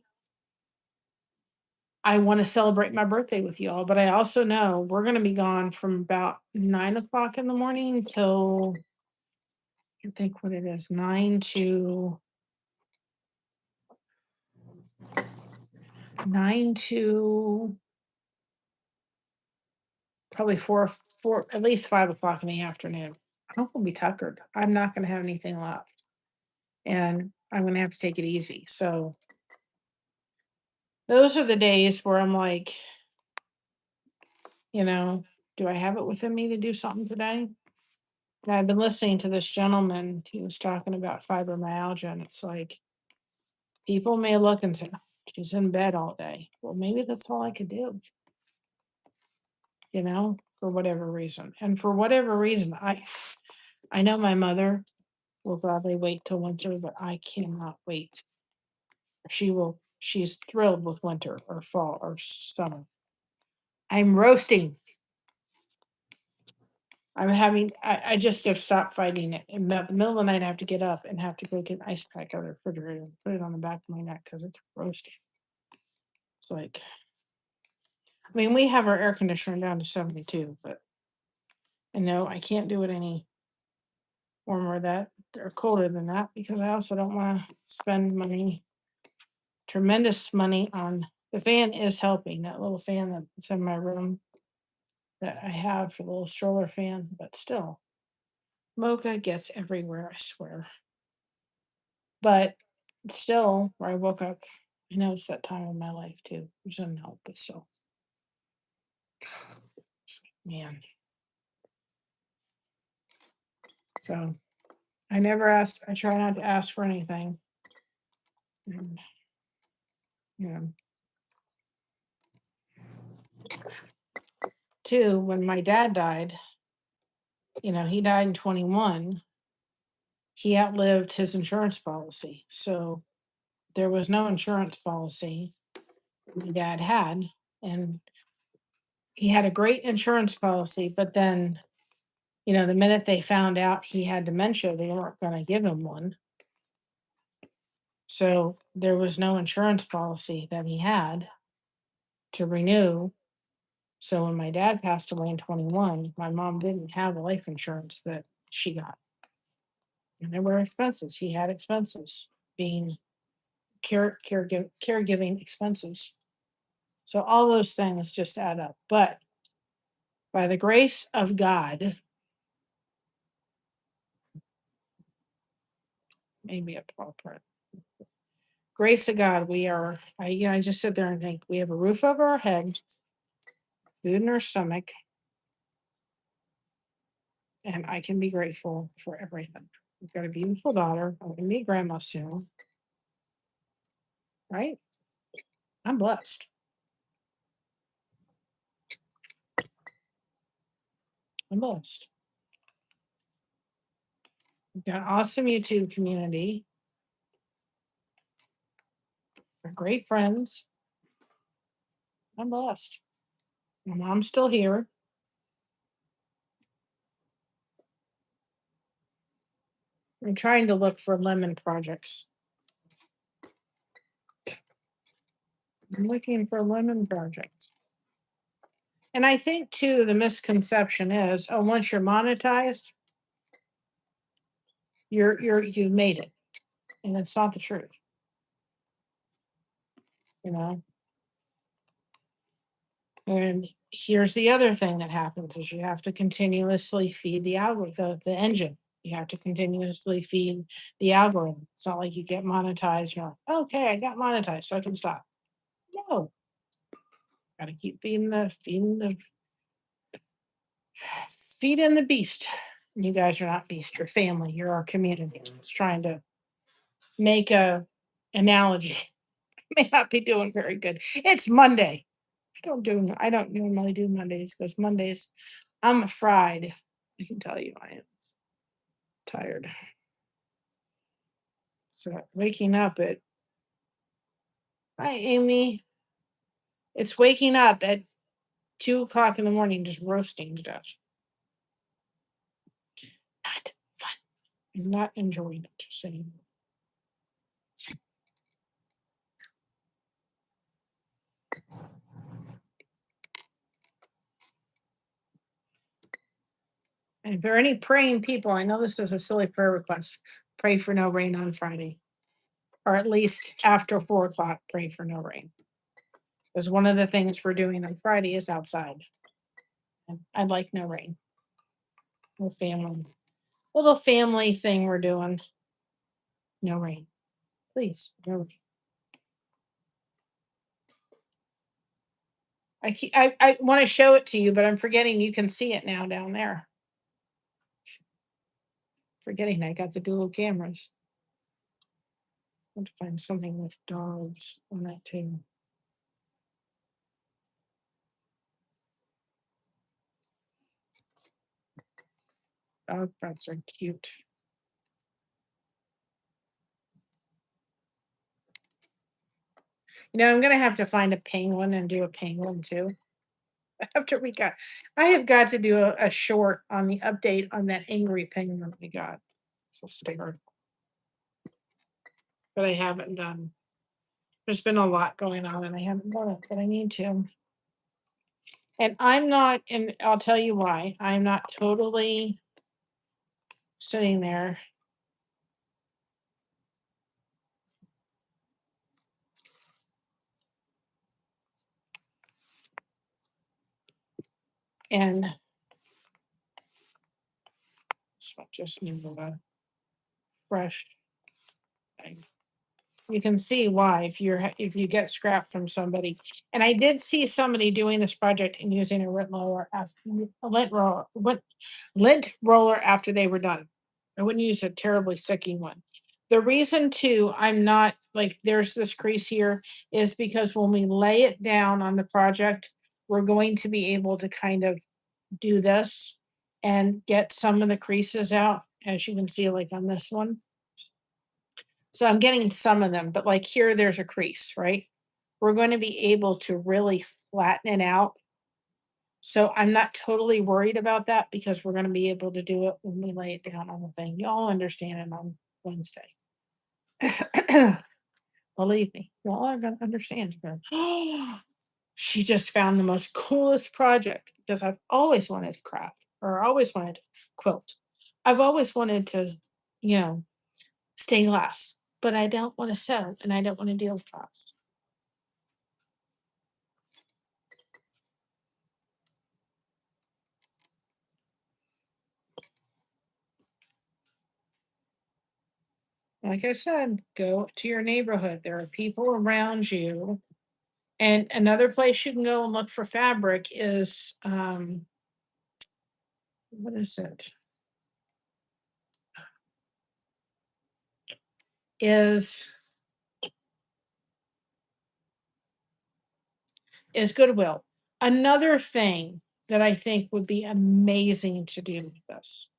I want to celebrate my birthday with you all, but I also know we're going to be gone from about 9 o'clock in the morning till I think what it is, 9 to probably four, at least 5 o'clock in the afternoon. I will be tuckered. I'm not going to have anything left, and I'm going to have to take it easy. So those are the days where I'm like, do I have it within me to do something today? And I've been listening to this gentleman. He was talking about fibromyalgia, and it's like people may look and say, she's in bed all day. Well, maybe that's all I could do, for whatever reason. And for whatever reason, I know my mother will gladly wait till winter, but I cannot wait. She's thrilled with winter or fall or summer. I'm roasting. I just have stopped fighting it. In the middle of the night, I have to get up and have to go get an ice pack out of the refrigerator and put it on the back of my neck because it's roasting. It's like, I mean, we have our air conditioner down to 72, but and no, I can't do it any warmer that or colder than that because I also don't want to spend tremendous money on the fan is helping. That little fan that's in my room that I have for the little stroller fan, but still, mocha gets everywhere, I swear. But still, where I woke up, I know it's that time of my life too. There's no help, but still, man. So I never ask. I try not to ask for anything. And, you know, too, when my dad died, he died in 21. He outlived his insurance policy. So there was no insurance policy my dad had. And he had a great insurance policy, but then, the minute they found out he had dementia, they weren't going to give him one. So there was no insurance policy that he had to renew. So when my dad passed away in 21, my mom didn't have the life insurance that she got. And there were expenses. He had expenses, being caregiving expenses. So all those things just add up. But by the grace of God, maybe a proper grace of God, I just sit there and think we have a roof over our head, food in our stomach, and I can be grateful for everything. We've got a beautiful daughter. I'm gonna be grandma soon, right? I'm blessed. I'm blessed. We've got an awesome YouTube community. We're great friends. I'm blessed. My mom's still here. I'm trying to look for lemon projects. I'm looking for lemon projects. And I think too, the misconception is, oh, once you're monetized, you've made it. And it's not the truth. You know? And here's the other thing that happens is you have to continuously feed the algorithm, the engine. You have to continuously feed the algorithm. It's not like you get monetized, you're like, okay, I got monetized, so I can stop. No. Gotta keep feeding the beast. You guys are not beast, you're family, you're our community. It's trying to make a analogy. May not be doing very good. It's Monday. I don't normally do Mondays because Mondays I'm fried. I can tell you I am tired. So waking up at hi Amy. It's waking up at 2 o'clock in the morning just roasting to death. Not fun. I'm not enjoying it just anymore. And if there are any praying people, I know this is a silly prayer request. Pray for no rain on Friday. Or at least after 4 o'clock, pray for no rain. Because one of the things we're doing on Friday is outside. And I'd like no rain. No family. Little family thing we're doing. No rain. Please, no rain. I want to show it to you, but I'm forgetting you can see it now down there. Forgetting I got the dual cameras. I want to find something with dogs on that too. Dog pets are cute. I'm gonna have to find a penguin and do a penguin too. after we got I have got to do a short on the update on that angry penguin we got. So stay, but I haven't done. There's been a lot going on and I haven't done it, but I need to. And I'm not, and I'll tell you why. I'm not totally sitting there and so just need a fresh thing. You can see why if you get scrap from somebody. And I did see somebody doing this project and using a lint roller after they were done. I wouldn't use a terribly sticky one. The reason too, I'm not like there's this crease here is because when we lay it down on the project, we're going to be able to kind of do this and get some of the creases out, as you can see, like on this one. So I'm getting some of them, but like here, there's a crease, right? We're going to be able to really flatten it out. So I'm not totally worried about that because we're going to be able to do it when we lay it down on the thing. Y'all understand it on Wednesday. Believe me, y'all are going to understand. She just found the most coolest project because I've always wanted to craft or always wanted to quilt. I've always wanted to, you know, stained glass, but I don't want to sew and I don't want to deal with cost. Like I said, go to your neighborhood. There are people around you. And another place you can go and look for fabric is what is it? Is Goodwill. Another thing that I think would be amazing to do with this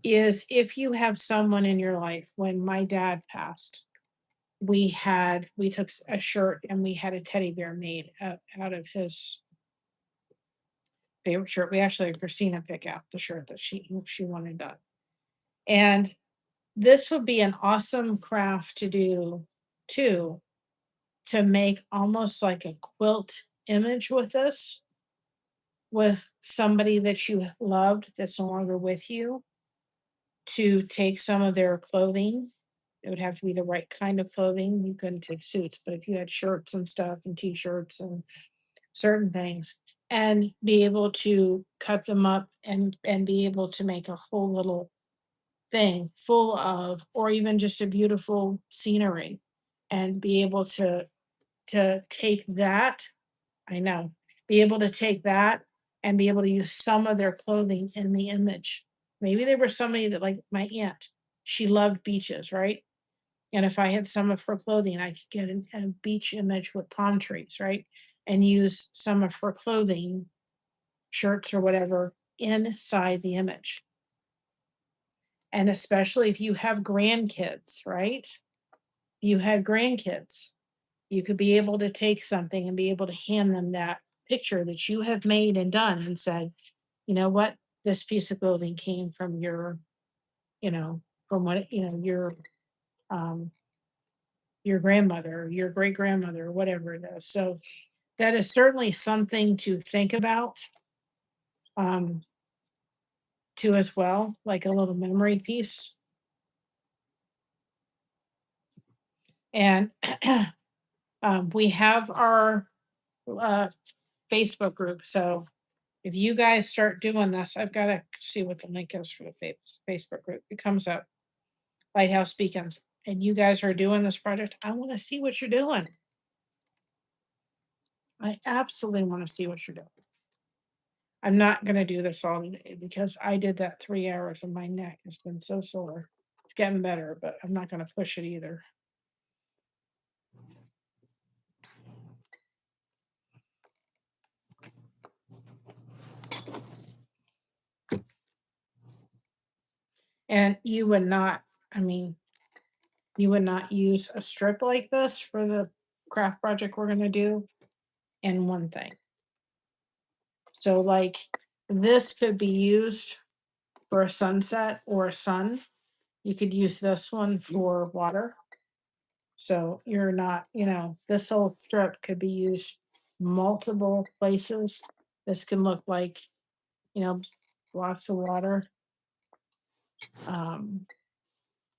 is if you have someone in your life. When my dad passed, we took a shirt and we had a teddy bear made out of his favorite shirt. We actually had Christina pick out the shirt that she wanted done. And this would be an awesome craft to do too, to make almost like a quilt image with this, with somebody that you loved that's no longer with you, to take some of their clothing. It would have to be the right kind of clothing. You couldn't take suits, but if you had shirts and stuff and t-shirts and certain things, and be able to cut them up and be able to make a whole little thing full of, or even just a beautiful scenery, and be able to take that. I know, be able to take that and be able to use some of their clothing in the image. Maybe they were somebody that, like my aunt, she loved beaches, right? And if I had some of her clothing, I could get a beach image with palm trees, right? And use some of her clothing, shirts or whatever, inside the image. And especially if you have grandkids, right? You had grandkids, you could be able to take something and be able to hand them that picture that you have made and done and said, you know what, this piece of clothing came from your, you know, from what, um, your grandmother, your great grandmother, whatever it is. So that is certainly something to think about, um, too, as well, like a little memory piece. And we have our uh, Facebook group. So if you guys start doing this, I've got to see what the link is for the Facebook group. It comes up, Lighthouse Beacons, and you guys are doing this project. I want to see what you're doing. I absolutely want to see what you're doing. I'm not going to do this all day because I did that 3 hours and my neck has been so sore. It's getting better, but I'm not going to push it either. And you would not, I mean, you would not use a strip like this for the craft project we're going to do in one thing. So like this could be used for a sunset or a sun. You could use this one for water. So you're not, this whole strip could be used multiple places. This can look like, lots of water.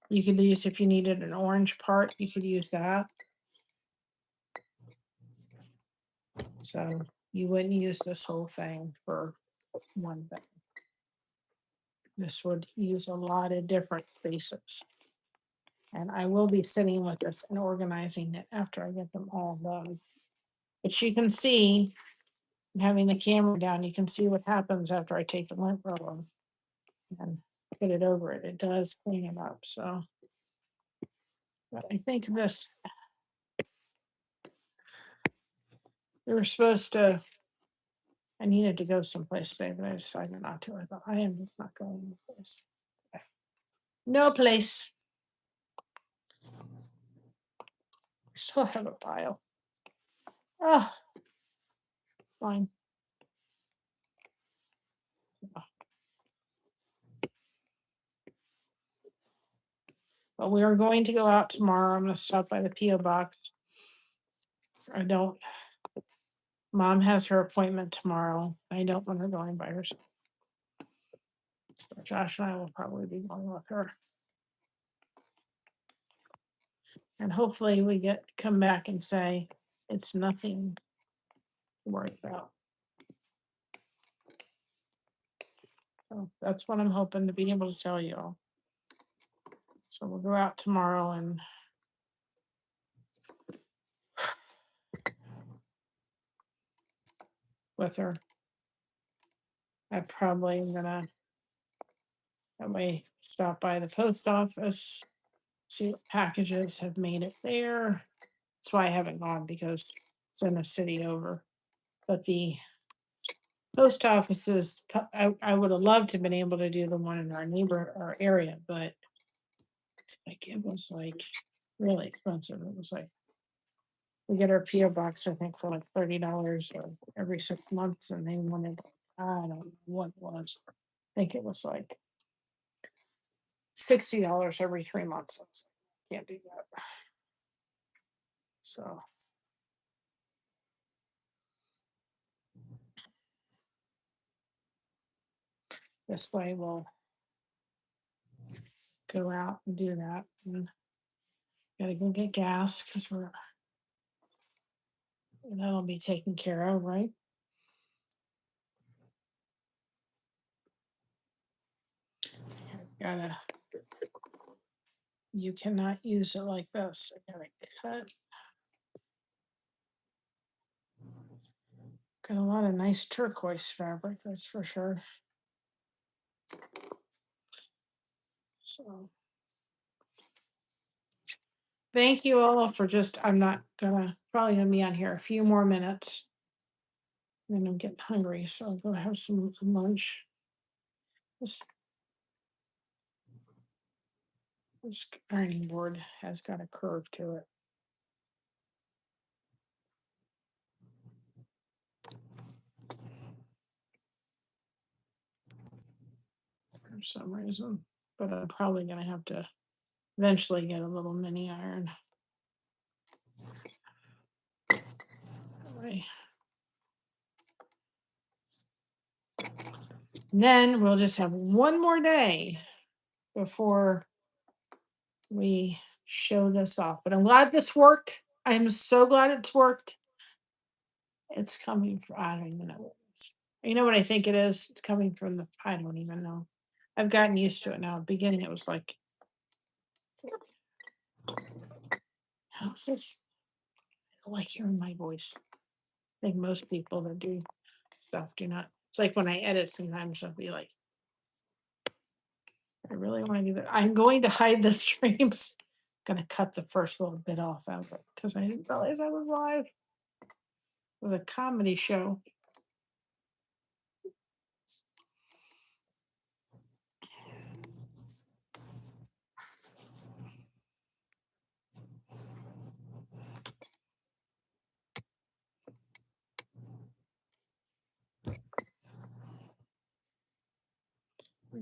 You could use, if you needed an orange part, you could use that. So you wouldn't use this whole thing for one thing. This would use a lot of different spaces. And I will be sitting with this and organizing it after I get them all done. But you can see, having the camera down, you can see what happens after I take the lint roller and put it over it. It does clean it up. So, but I think this, we were supposed to, I needed to go someplace today, but I decided not to. I thought, I am just not going anyplace. No place. Still have a pile. Oh, fine. But we are going to go out tomorrow. I'm going to stop by the P.O. box. Mom has her appointment tomorrow. I don't want her going by herself. So Josh and I will probably be going with her. And hopefully we come back and say it's nothing to worry about. So that's what I'm hoping to be able to tell you all. So we'll go out tomorrow and with her. I probably am gonna that way stop by the post office, see what packages have made it there. That's why I haven't gone, because it's in the city over. But the post offices, I would have loved to have been able to do the one in our area, but it was like really expensive. It was like, we get our PO box, I think, for like $30 every 6 months, and they wanted, I don't know what it was. I think it was like $60 every 3 months. I was like, can't do that. So this way we'll go out and do that. And gotta go get gas because that'll be taken care of, right? You cannot use it like this. I gotta cut. Got a lot of nice turquoise fabric, that's for sure. So thank you all for I'm not probably gonna be on here a few more minutes. Then I'm getting hungry, so I'll go have some lunch. This ironing board has got a curve to it. For some reason, but I'm probably gonna have to eventually get a little mini iron. Anyway. Then we'll just have one more day before we show this off. But I'm glad this worked. I'm so glad it's worked. It's coming from, I don't even know what it is. You know what I think it is? It's coming from I don't even know. I've gotten used to it now. At the beginning, it was like, how's this? I don't like hearing my voice. I think most people that do stuff do not. It's like when I edit, sometimes I'll be like, I really want to do that. I'm going to hide the streams. I'm going to cut the first little bit off of it because I didn't realize I was live. It was a comedy show.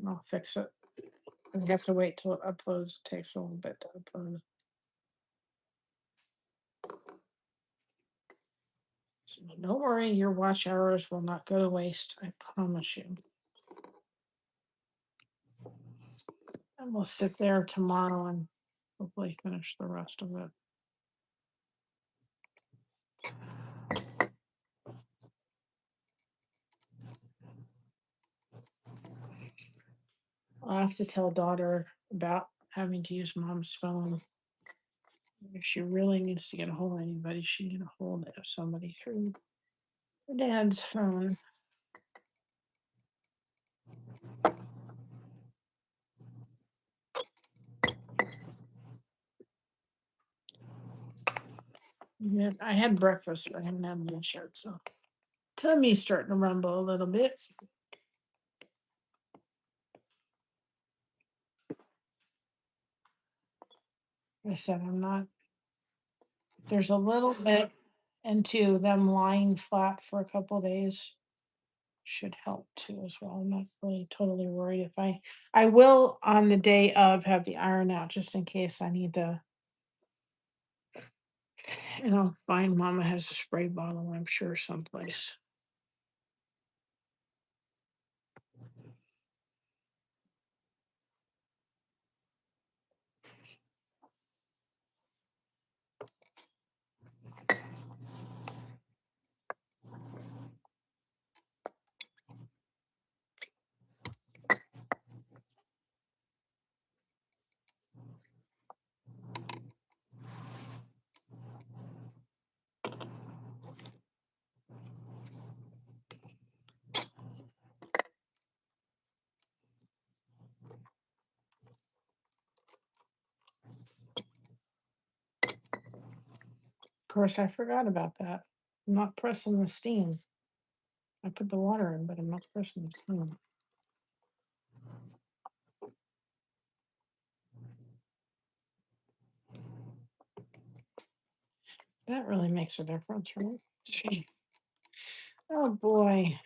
and I'll fix it. I have to wait till it uploads. It takes a little bit to upload. So don't worry, your watch hours will not go to waste. I promise you. And we'll sit there tomorrow and hopefully finish the rest of it. I'll have to tell daughter about having to use mom's phone. If she really needs to get a hold of anybody, she can get a hold of somebody through her dad's phone. Yeah, I had breakfast, but I haven't had lunch yet, so tummy's starting to rumble a little bit. I said I'm not. There's a little bit into them lying flat for a couple days. Should help too as well. I'm not really totally worried if I will on the day of have the iron out just in case I need to. And I'll find mama has a spray bottle, I'm sure, someplace. Of course, I forgot about that. I'm not pressing the steam. I put the water in, but I'm not pressing the steam. That really makes a difference, right? Oh boy.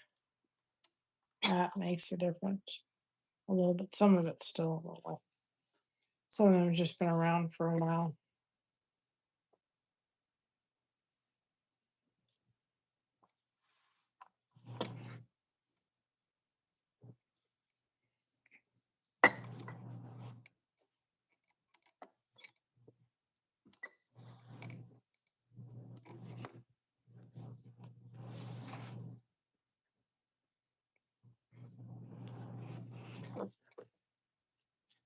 That makes a difference. A little bit. Some of it's still a little. Some of them have just been around for a while.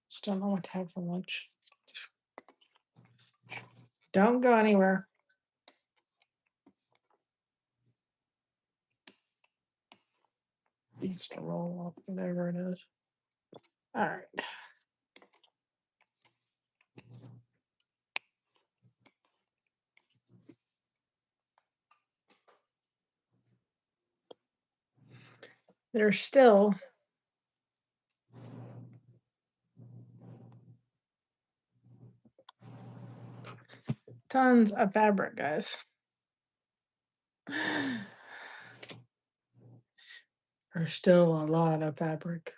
Just don't know what to have for lunch. Don't go anywhere. Needs to roll off whatever it is. All right. There's still tons of fabric, guys. There's still a lot of fabric.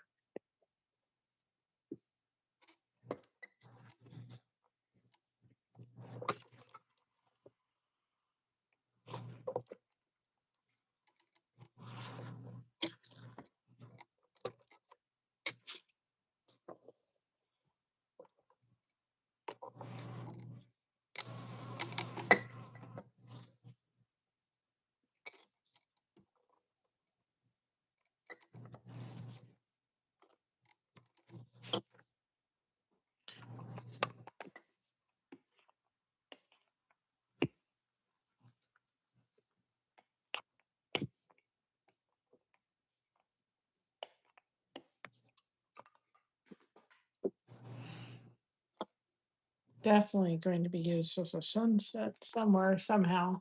Definitely going to be used as a sunset somewhere, somehow.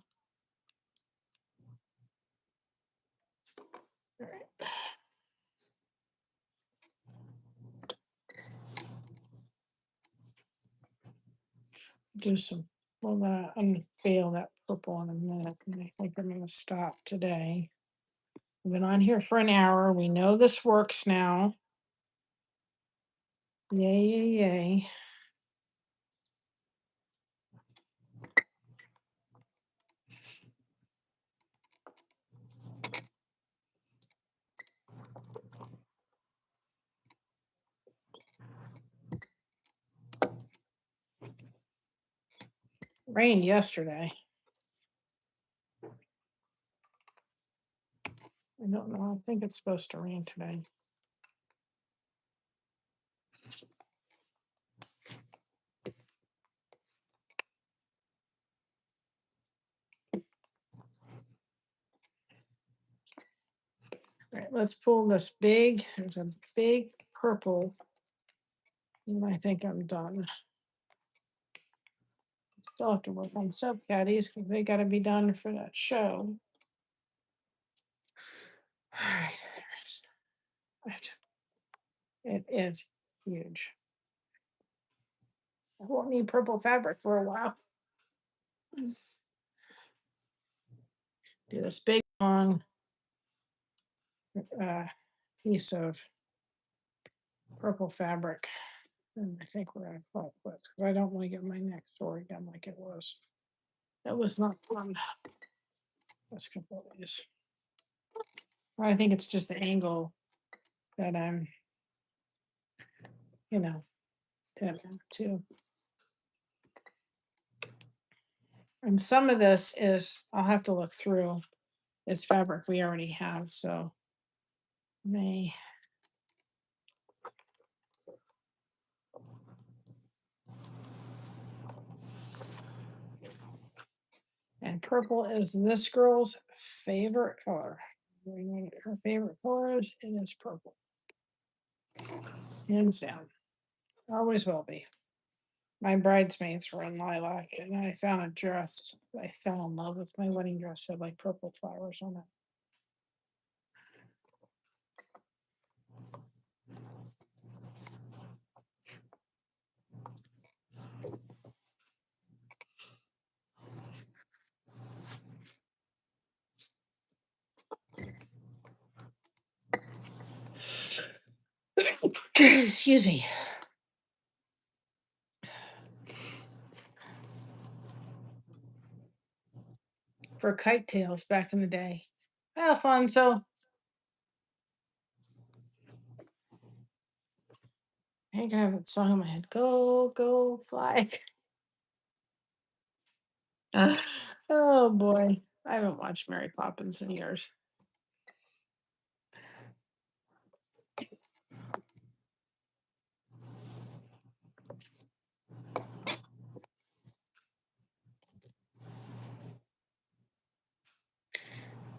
All right. Do some, well, unveil that purple in a minute. And I think I'm going to stop today. We've been on here for an hour. We know this works now. Yay, yay, yay. Rained yesterday. I don't know. I think it's supposed to rain today. All right, let's pull this big. There's a big purple. And I think I'm done. Still have to work on soap caddies because they got to be done for that show. All right, it is huge. I won't need purple fabric for a while. Do this big long piece of purple fabric. And I think we're going to call it this because I don't want to get my next story done like it was. That was not fun. Let's couple of these. I think it's just the angle that I'm, to. And some of this is, I'll have to look through, is fabric we already have. So may. And purple is this girl's favorite color. Her favorite colors, it is purple. Hands down. Always will be. My bridesmaids were in lilac, and I found a dress. I fell in love with my wedding dress, had like purple flowers on it. Excuse me. For kite tails back in the day. Have fun. So I think I have a song in my head. Go, go, fly. Oh boy. I haven't watched Mary Poppins in years.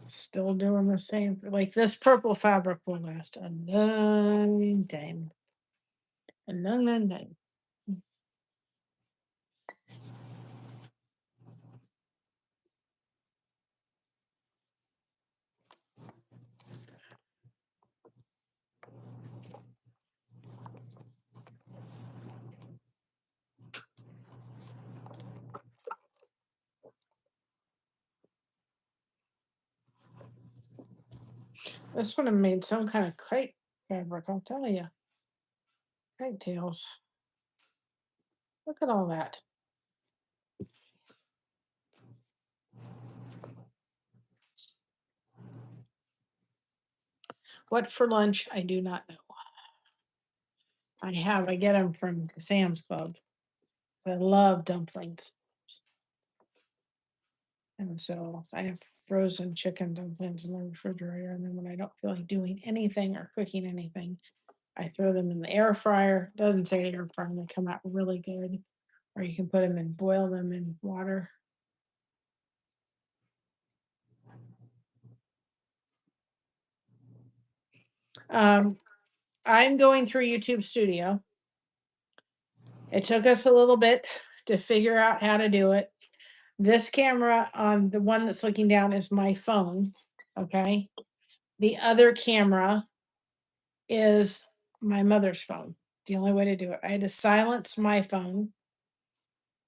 Still doing the same. Like this purple fabric will last a long time. A long, long time. This would have made some kind of kite fabric, I'll tell you. Kite tails. Look at all that. What for lunch? I do not know. I get them from Sam's Club. I love dumplings. And so I have frozen chicken dumplings in my refrigerator. And then when I don't feel like doing anything or cooking anything, I throw them in the air fryer. Doesn't say air fryer, they come out really good. Or you can put them and boil them in water. I'm going through YouTube Studio. It took us a little bit to figure out how to do it. This camera on the one that's looking down is my phone. Okay. The other camera is my mother's phone. The only way to do it. I had to silence my phone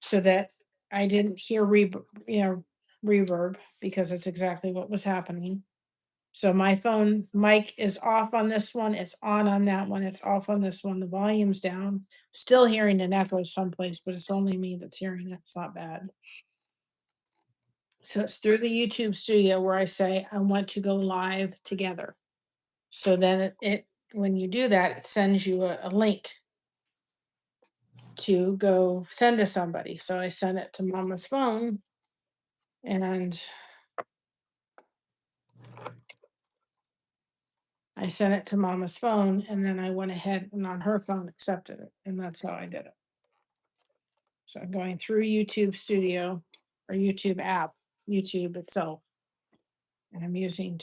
so that I didn't hear reverb because it's exactly what was happening. So my phone mic is off on this one, it's on that one, it's off on this one, the volume's down. Still hearing an echo someplace, but it's only me that's hearing it. It's not bad. So it's through the YouTube studio where I say I want to go live together. So then it when you do that, it sends you a link to go send to somebody. So I sent it to Mama's phone, and I sent it to Mama's phone, and then I went ahead and on her phone accepted it. And that's how I did it. So I'm going through YouTube Studio or YouTube app, YouTube itself. And I'm using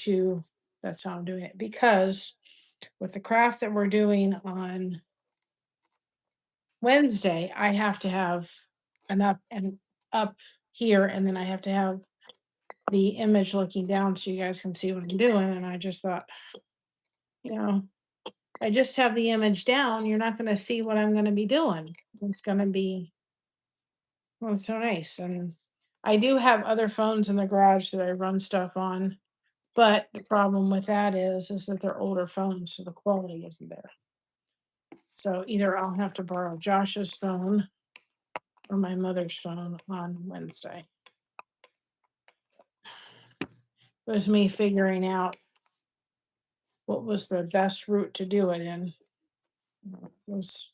that's how I'm doing it. Because with the craft that we're doing on Wednesday, I have to have an up here, and then I have to have the image looking down so you guys can see what I'm doing. And I just thought, I just have the image down, you're not going to see what I'm going to be doing. It's going to be, well, it's so nice. And I do have other phones in the garage that I run stuff on, but the problem with that is that they're older phones, so the quality isn't there. So either I'll have to borrow Josh's phone or my mother's phone on Wednesday. It was me figuring out what was the best route to do it in. It was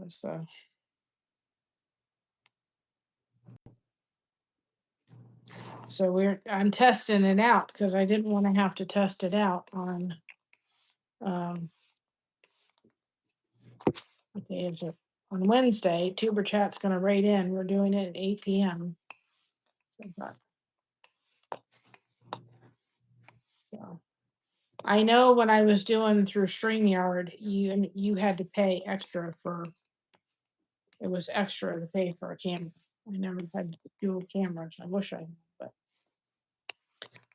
the so I'm testing it out because I didn't want to have to test it out on what day is it? On Wednesday. Tuber Chat's gonna write in. We're doing it at 8 p.m. So I know when I was doing through StreamYard, you had to pay extra for it was extra to pay for a camera. I never had dual cameras. I wish I had, but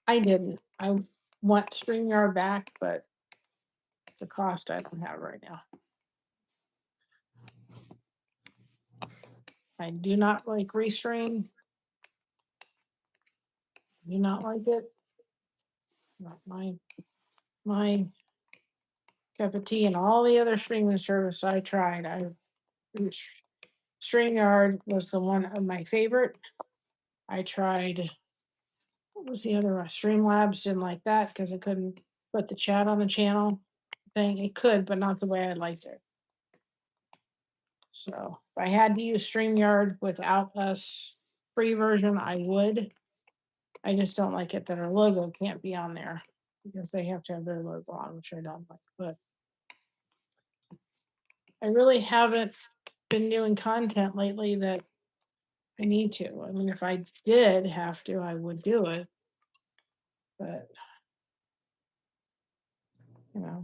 I didn't. I want StreamYard back, but it's a cost I don't have right now. I do not like Restream. Do not like it. Not my cup of tea. And all the other streaming service I tried, StreamYard was the one of my favorite. I tried, what was the other one? Streamlabs, didn't like that because I couldn't put the chat on the channel thing. It could, but not the way I liked it. So if I had to use StreamYard without us free version, I would. I just don't like it that our logo can't be on there because they have to have their logo on, which I don't like. But I really haven't been doing content lately that I need to. I mean, if I did have to, I would do it. But, yeah,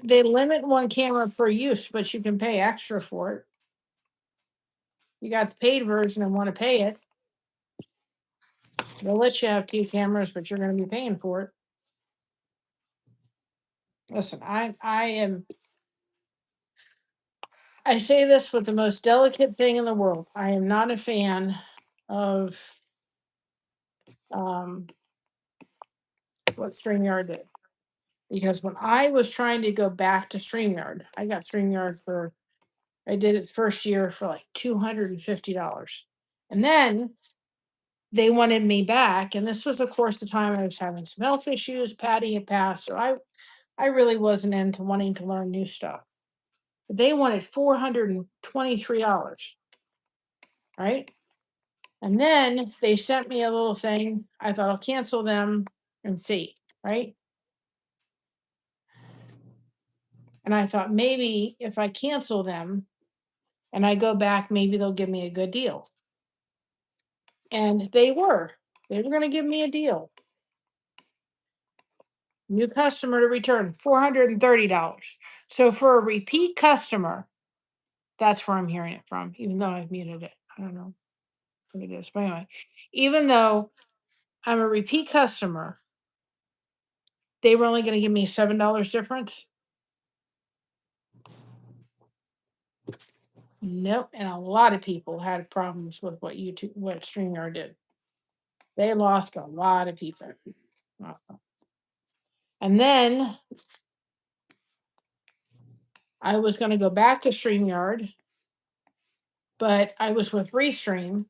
they limit one camera per use, but you can pay extra for it. You got the paid version and want to pay it. They'll let you have 2 cameras, but you're going to be paying for it. Listen, I say this with the most delicate thing in the world. I am not a fan of what StreamYard did. Because when I was trying to go back to StreamYard, I got StreamYard I did it first year for like $250. And then they wanted me back. And this was, of course, the time I was having some health issues. Patty had passed. So I really wasn't into wanting to learn new stuff. But they wanted $423, right? And then they sent me a little thing. I thought I'll cancel them and see, right? And I thought maybe if I cancel them and I go back, maybe they'll give me a good deal. And they were going to give me a deal. New customer to return $430. So for a repeat customer, that's where I'm hearing it from, even though I've muted it. I don't know what it is. But anyway, even though I'm a repeat customer, they were only going to give me $7 difference. Nope. And a lot of people had problems with what StreamYard did. They lost a lot of people. And then I was going to go back to StreamYard, but I was with Restream,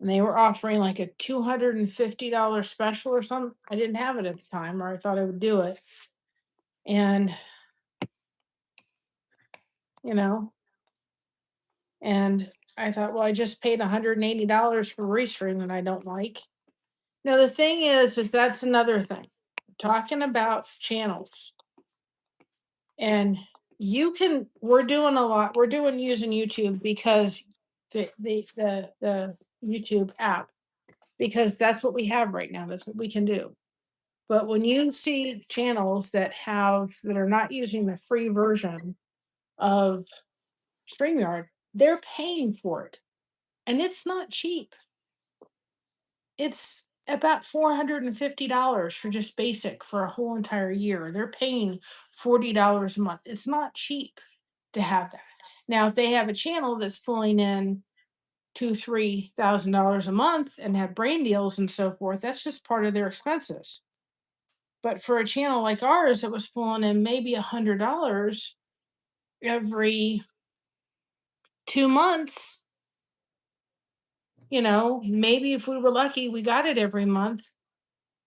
and they were offering like a $250 special or something. I didn't have it at the time, or I thought I would do it. And, and I thought, well, I just paid $180 for Restream that I don't like. Now, the thing is that's another thing. Talking about channels. And we're doing a lot. We're doing using YouTube because the YouTube app, because that's what we have right now. That's what we can do. But when you see channels that are not using the free version of StreamYard, they're paying for it. And it's not cheap. It's about $450 for just basic for a whole entire year. They're paying $40 a month. It's not cheap to have that. Now, if they have a channel that's pulling in $2,000-3,000 a month and have brand deals and so forth, that's just part of their expenses. But for a channel like ours that was pulling in maybe $100 every 2 months, maybe if we were lucky, we got it every month.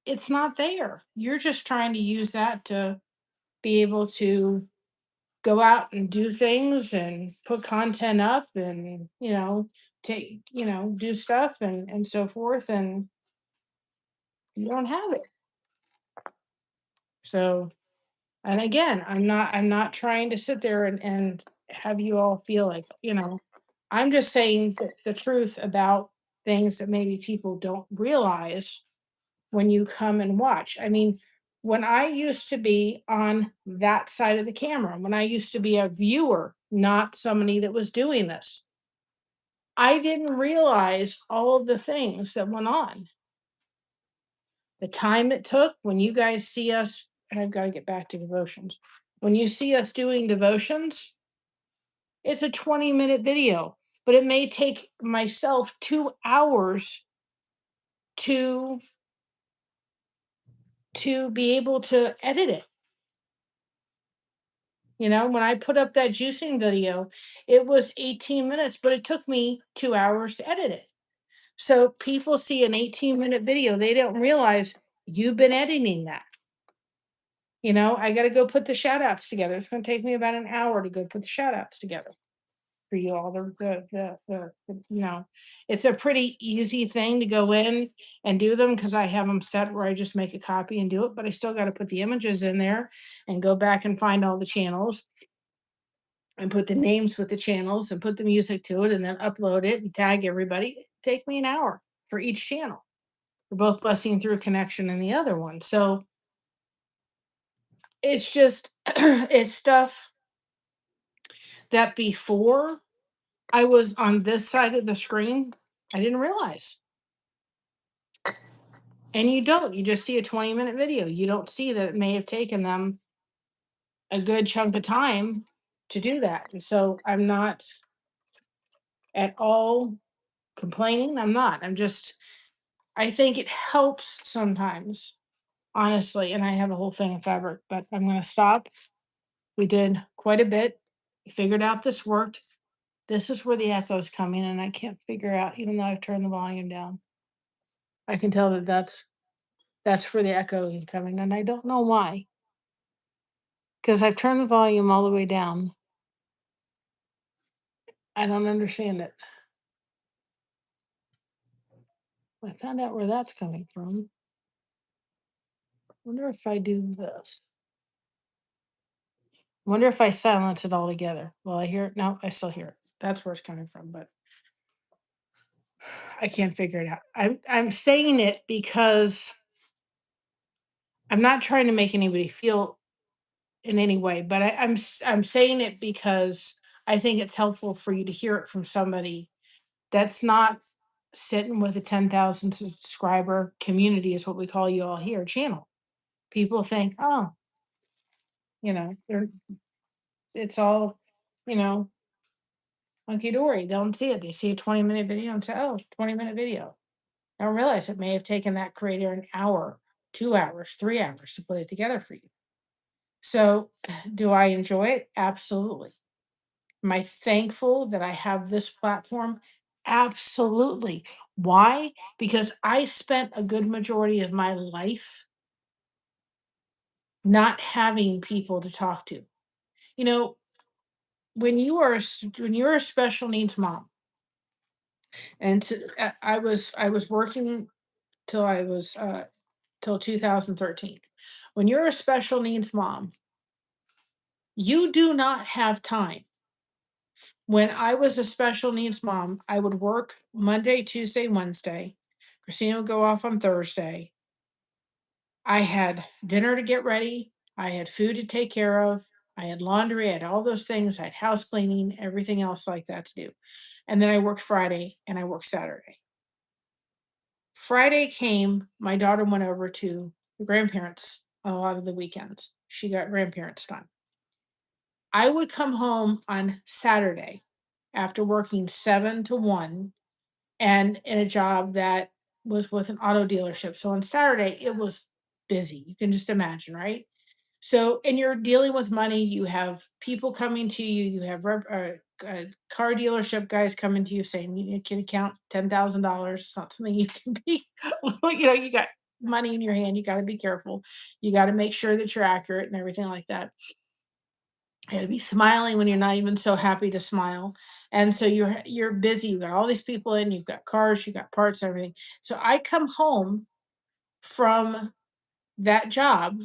It's not there. You're just trying to use that to be able to go out and do things and put content up and, do stuff and so forth. And you don't have it. So, and again, I'm not trying to sit there and have you all feel like, I'm just saying the truth about things that maybe people don't realize when you come and watch. I mean, when I used to be on that side of the camera, when I used to be a viewer, not somebody that was doing this, I didn't realize all of the things that went on. The time it took when you guys see us, and I've got to get back to devotions. When you see us doing devotions, it's a 20-minute video, but it may take myself 2 hours to be able to edit it. When I put up that juicing video, it was 18 minutes, but it took me 2 hours to edit it. So people see an 18-minute video, they don't realize you've been editing that. I got to go put the shout outs together. It's going to take me about an hour to go put the shout outs together for you all. It's a pretty easy thing to go in and do them because I have them set where I just make a copy and do it, but I still got to put the images in there and go back and find all the channels and put the names with the channels and put the music to it and then upload it and tag everybody. Take me an hour for each channel for both Blessing Through Connection and the other one. So it's just, it's stuff that before I was on this side of the screen, I didn't realize. And you just see a 20-minute video. You don't see that it may have taken them a good chunk of time to do that. And so I'm not at all complaining. I think it helps sometimes, honestly. And I have a whole thing of fabric, but I'm going to stop. We did quite a bit. We figured out this worked. This is where the echo is coming, and I can't figure out, even though I've turned the volume down. I can tell that that's where the echo is coming, and I don't know why. Because I've turned the volume all the way down. I don't understand it. I found out where that's coming from. Wonder if I do this. Wonder if I silence it all together. Will I hear it? No, I still hear it. That's where it's coming from, but I can't figure it out. I'm saying it because I'm not trying to make anybody feel in any way, but I'm saying it because I think it's helpful for you to hear it from somebody that's not sitting with a 10,000 subscriber community, is what we call you all here, channel. People think, oh, it's all, you know, hunky dory. They don't see it. They see a 20-minute video and say, oh, 20-minute video. I don't realize it may have taken that creator an hour, 2 hours, 3 hours to put it together for you. So, do I enjoy it? Absolutely. Am I thankful that I have this platform? Absolutely. Why? Because I spent a good majority of my life not having people to talk to. You know, when you're a special needs mom, and I was working till I was till 2013. When you're a special needs mom, you do not have time. When I was a special needs mom, I would work Monday, Tuesday, Wednesday. Christina would go off on Thursday. I had dinner to get ready. I had food to take care of. I had laundry. I had all those things. I had house cleaning, everything else like that to do. And then I worked Friday and I worked Saturday. Friday came, my daughter went over to the grandparents a lot of the weekends. She got grandparents time. I would come home on Saturday after working 7 to 1 and in a job that was with an auto dealership. So on Saturday, it was busy. You can just imagine, right? So, and you're dealing with money. You have people coming to you. You have car dealership guys coming to you saying you can account $10,000. It's not something you can be. You got money in your hand. You got to be careful. You got to make sure that you're accurate and everything like that. You got to be smiling when you're not even so happy to smile. And so you're busy. You got all these people in. You've got cars. You got parts. Everything. So I come home from that job.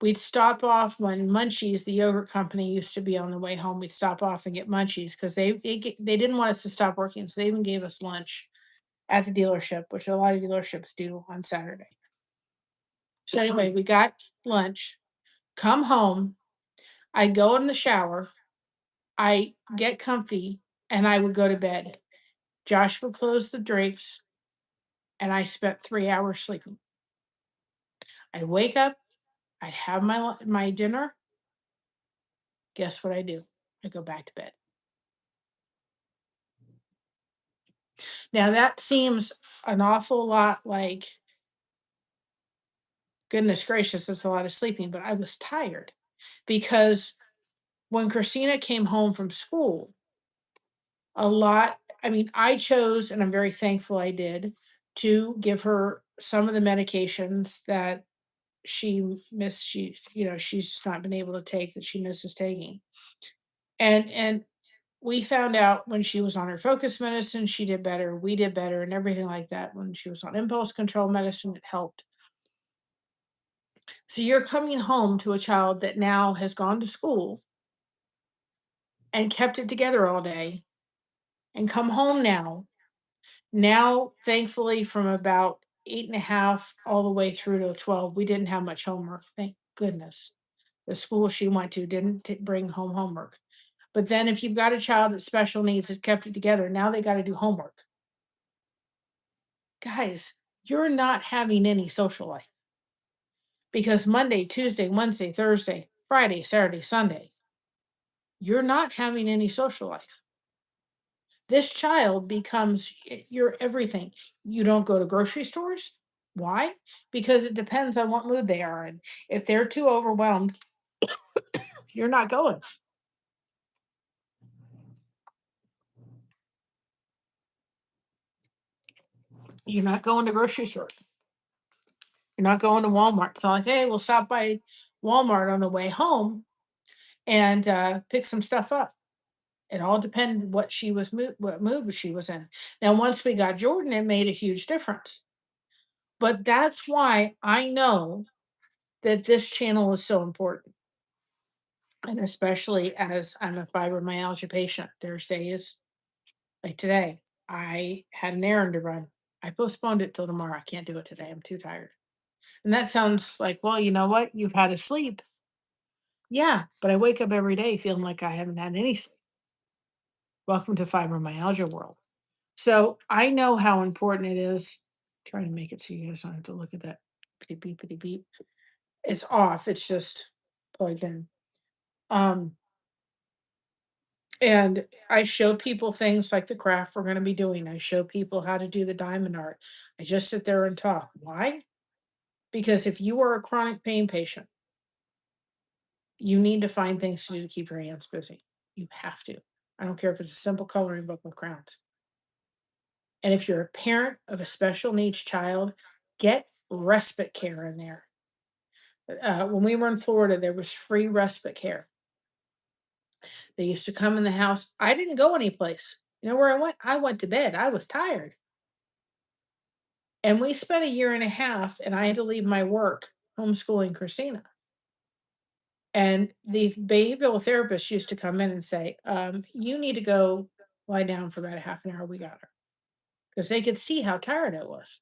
We'd stop off when Munchies, the yogurt company, used to be on the way home. We'd stop off and get Munchies because they didn't want us to stop working, so they even gave us lunch at the dealership, which a lot of dealerships do on Saturday. So anyway, we got lunch, come home, I go in the shower, I get comfy, and I would go to bed. Josh would close the drapes, and I spent 3 hours sleeping. I'd wake up, I'd have my dinner. Guess what I do? I go back to bed. Now that seems an awful lot like, goodness gracious, that's a lot of sleeping, but I was tired because when Christina came home from school, I chose, and I'm very thankful I did, to give her some of the medications that she's not been able to take, that she misses taking. And we found out when she was on her focus medicine, she did better. We did better and everything like that. When she was on impulse control medicine, it helped. So you're coming home to a child that now has gone to school and kept it together all day and come home now. Now, thankfully, from about 8.5 all the way through to 12, we didn't have much homework. Thank goodness. The school she went to didn't bring home homework. But then if you've got a child with special needs that kept it together, now they got to do homework. Guys, you're not having any social life because Monday, Tuesday, Wednesday, Thursday, Friday, Saturday, Sunday, you're not having any social life. This child becomes your everything. You don't go to grocery stores. Why? Because it depends on what mood they are in. If they're too overwhelmed, you're not going. You're not going to grocery store. You're not going to Walmart. It's not like, hey, we'll stop by Walmart on the way home and pick some stuff up. It all depended what mood she was in. Now, once we got Jordan, it made a huge difference. But that's why I know that this channel is so important. And especially as I'm a fibromyalgia patient, there's days like today, I had an errand to run. I postponed it till tomorrow. I can't do it today. I'm too tired. And that sounds like, well, you know what? You've had a sleep. Yeah, but I wake up every day feeling like I haven't had any sleep. Welcome to fibromyalgia world. So I know how important it is. Trying to make it so you guys don't have to look at that beep beep beep beep. It's off. It's just plugged in. Um, and I show people things like the craft we're going to be doing. I show people how to do the diamond art. I just sit there and talk. Why? Because if you are a chronic pain patient, you need to find things to do to keep your hands busy. You have to. I don't care if it's a simple coloring book with crowns. And if you're a parent of a special needs child, get respite care in there. When we were in Florida, there was free respite care. They used to come in the house. I didn't go anyplace. You know where I went? I went to bed. I was tired. And we spent a year and a half, and I had to leave my work homeschooling Christina. And the behavioral therapist used to come in and say, you need to go lie down for about a half an hour. We got her. Because they could see how tired I was.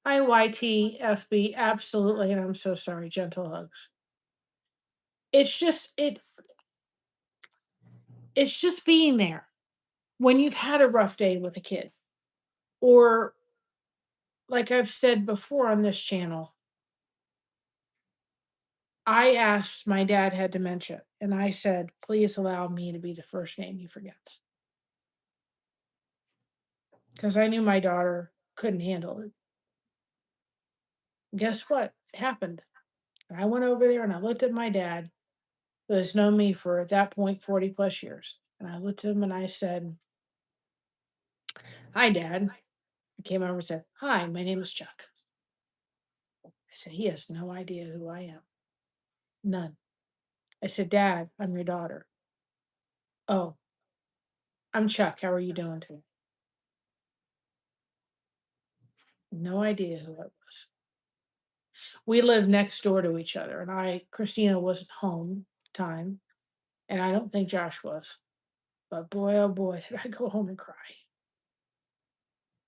IYTFB, absolutely. And I'm so sorry. Gentle hugs. It's just, it's just being there when you've had a rough day with a kid. Or, like I've said before on this channel, I asked my dad had dementia, and I said, please allow me to be the first name he forgets. Because I knew my daughter couldn't handle it. Guess what? It happened. And I went over there and I looked at my dad, who has known me for at that point 40 plus years. And I looked at him and I said, hi, Dad. He came over and said, hi, my name is Chuck. I said, he has no idea who I am. None. I said, Dad, I'm your daughter. Oh, I'm Chuck. How are you doing today? No idea who I was. We lived next door to each other, and Christina wasn't home time, and I don't think Josh was. But boy, oh boy, did I go home and cry.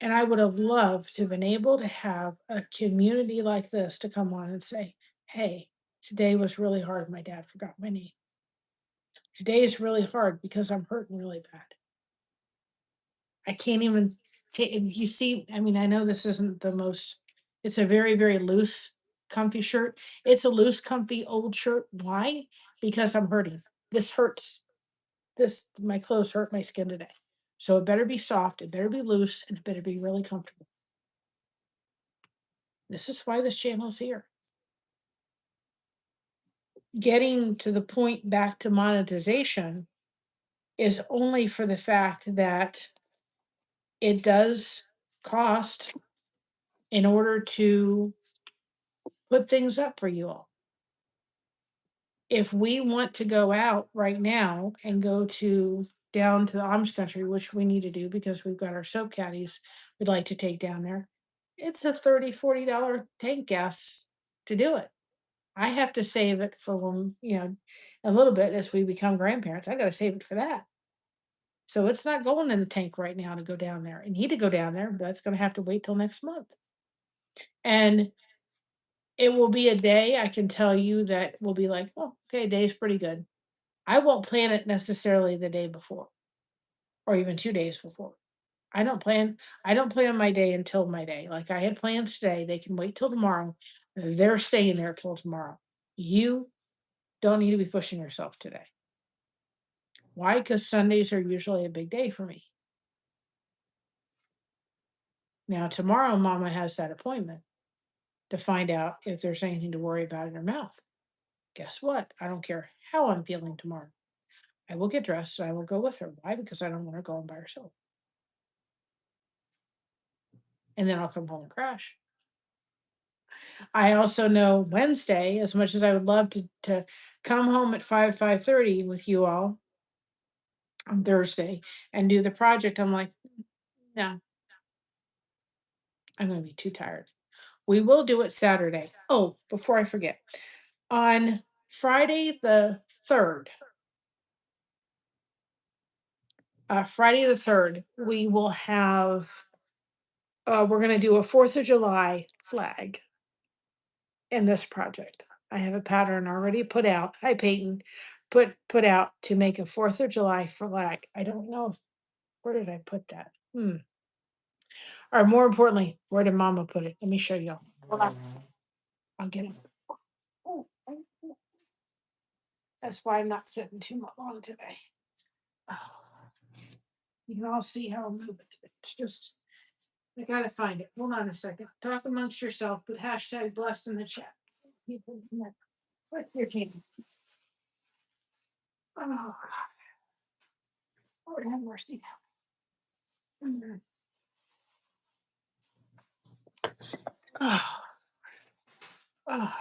And I would have loved to have been able to have a community like this to come on and say, hey, today was really hard. My dad forgot my name. Today is really hard because I'm hurting really bad. I can't even take, you see, I mean, I know this isn't the most, it's a very, very loose, comfy shirt. It's a loose, comfy old shirt. Why? Because I'm hurting. This hurts. My clothes hurt my skin today. So it better be soft, it better be loose, and it better be really comfortable. This is why this channel is here. Getting to the point back to monetization is only for the fact that it does cost in order to put things up for you all. If we want to go out right now and go down to the Amish country, which we need to do because we've got our soap caddies we'd like to take down there, it's a $30-$40 tank gas to do it. I have to save it for when, a little bit as we become grandparents. I got to save it for that. So it's not going in the tank right now to go down there. I need to go down there, but that's going to have to wait till next month. And it will be a day I can tell you that will be like, oh, okay, day's pretty good. I won't plan it necessarily the day before or even 2 days before. I don't plan my day until my day. Like I had plans today, they can wait till tomorrow. They're staying there till tomorrow. You don't need to be pushing yourself today. Why? Because Sundays are usually a big day for me. Now, tomorrow, Mama has that appointment to find out if there's anything to worry about in her mouth. Guess what? I don't care how I'm feeling tomorrow. I will get dressed and I will go with her. Why? Because I don't want her going by herself. And then I'll come home and crash. I also know Wednesday, as much as I would love to come home at 5:30 with you all on Thursday and do the project, I'm like, no, I'm going to be too tired. We will do it Saturday. Oh, before I forget, on Friday the 3rd, we will have, we're going to do a 4th of July flag in this project. I have a pattern already put out. Hi, Peyton. Put out to make a 4th of July flag. I don't know where did I put that? Or more importantly, where did Mama put it? Let me show you. Hold on a second. I'll get it. Oh, that's why I'm not sitting too long today. Oh, you can all see how I'm moving. It's just, I gotta find it. Hold on a second. Talk amongst yourself. Put hashtag blessed in the chat. People, what's your team? Oh, Lord have mercy. Mm. Oh, oh.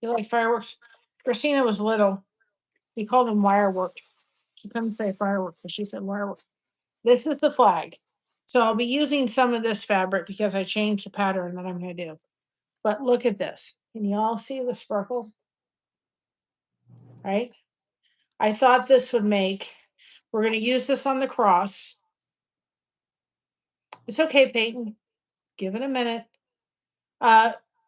You like fireworks? Christina was little. We called them wireworks. She couldn't say fireworks, but she said wireworks. This is the flag. So I'll be using some of this fabric because I changed the pattern that I'm going to do. But look at this. Can you all see the sparkle? Right? I thought this would make, we're going to use this on the cross. It's okay, Peyton. Give it a minute.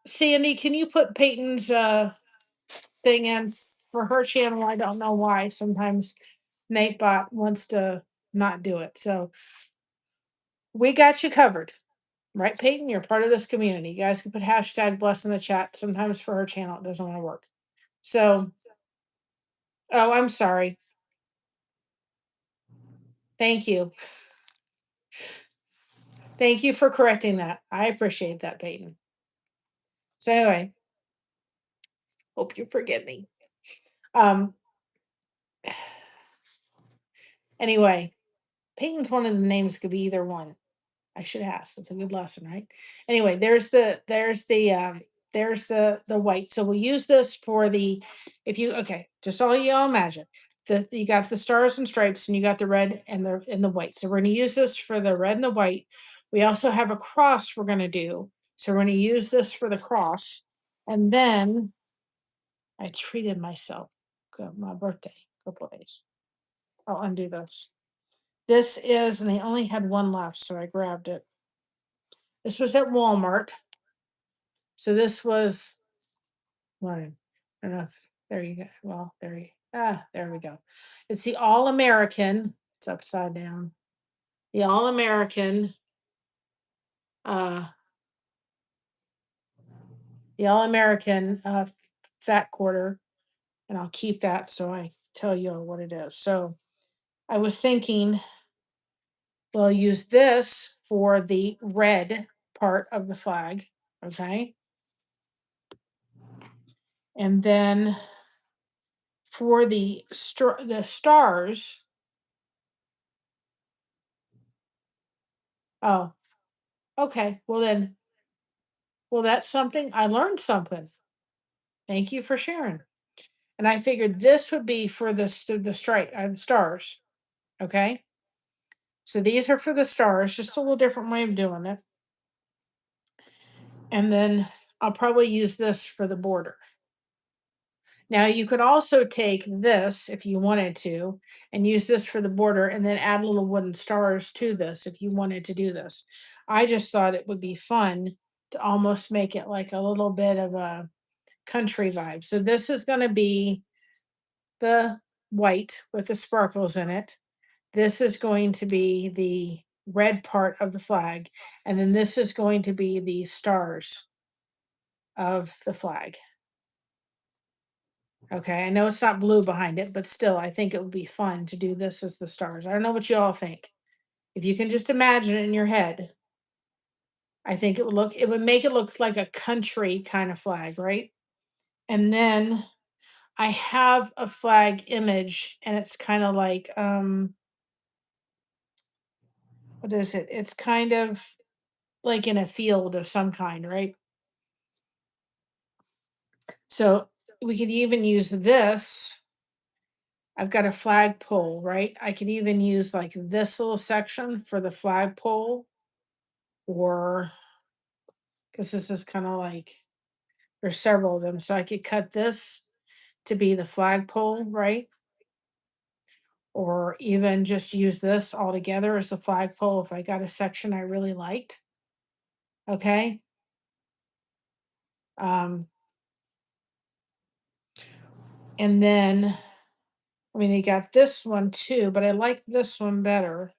Sandy, can you put Peyton's thing in for her channel? I don't know why. Sometimes Natebot wants to not do it. So we got you covered. Right, Peyton? You're part of this community. You guys can put hashtag bless in the chat. Sometimes for her channel, it doesn't want to work. So, oh, I'm sorry. Thank you. Thank you for correcting that. I appreciate that, Peyton. So anyway, hope you forgive me. Anyway, Peyton's one of the names could be either one. I should ask. It's a good lesson, right? Anyway, there's the white. So we'll use this for the, if you, okay, just all you all imagine that you got the stars and stripes and you got the red and the white. So we're going to use this for the red and the white. We also have a cross we're going to do. So we're going to use this for the cross. And then I treated myself. My birthday, a couple days. I'll undo this. This is, and they only had one left, so I grabbed it. This was at Walmart. So this was one enough. There you go. Well, there we go. It's the All American. It's upside down. The All American. The All American fat quarter, and I'll keep that so I tell you what it is. So I was thinking we'll use this for the red part of the flag. Okay. And then for the stars. Oh, okay. Well, that's something. I learned something. Thank you for sharing. And I figured this would be for the stripe stars. Okay. So these are for the stars, just a little different way of doing it. And then I'll probably use this for the border. Now you could also take this if you wanted to and use this for the border and then add little wooden stars to this if you wanted to do this. I just thought it would be fun to almost make it like a little bit of a country vibe. So this is going to be the white with the sparkles in it. This is going to be the red part of the flag. And then this is going to be the stars of the flag. Okay, I know it's not blue behind it, but still, I think it would be fun to do this as the stars. I don't know what you all think. If you can just imagine it in your head, I think it would make it look like a country kind of flag, right? And then I have a flag image and it's kind of like, what is it? It's kind of like in a field of some kind, right? So we could even use this. I've got a flagpole, right? I could even use like this little section for the flagpole, or because this is kind of like there's several of them. So I could cut this to be the flagpole, right? Or even just use this all together as a flagpole if I got a section I really liked. Okay. And then, I mean, you got this one too, but I like this one better.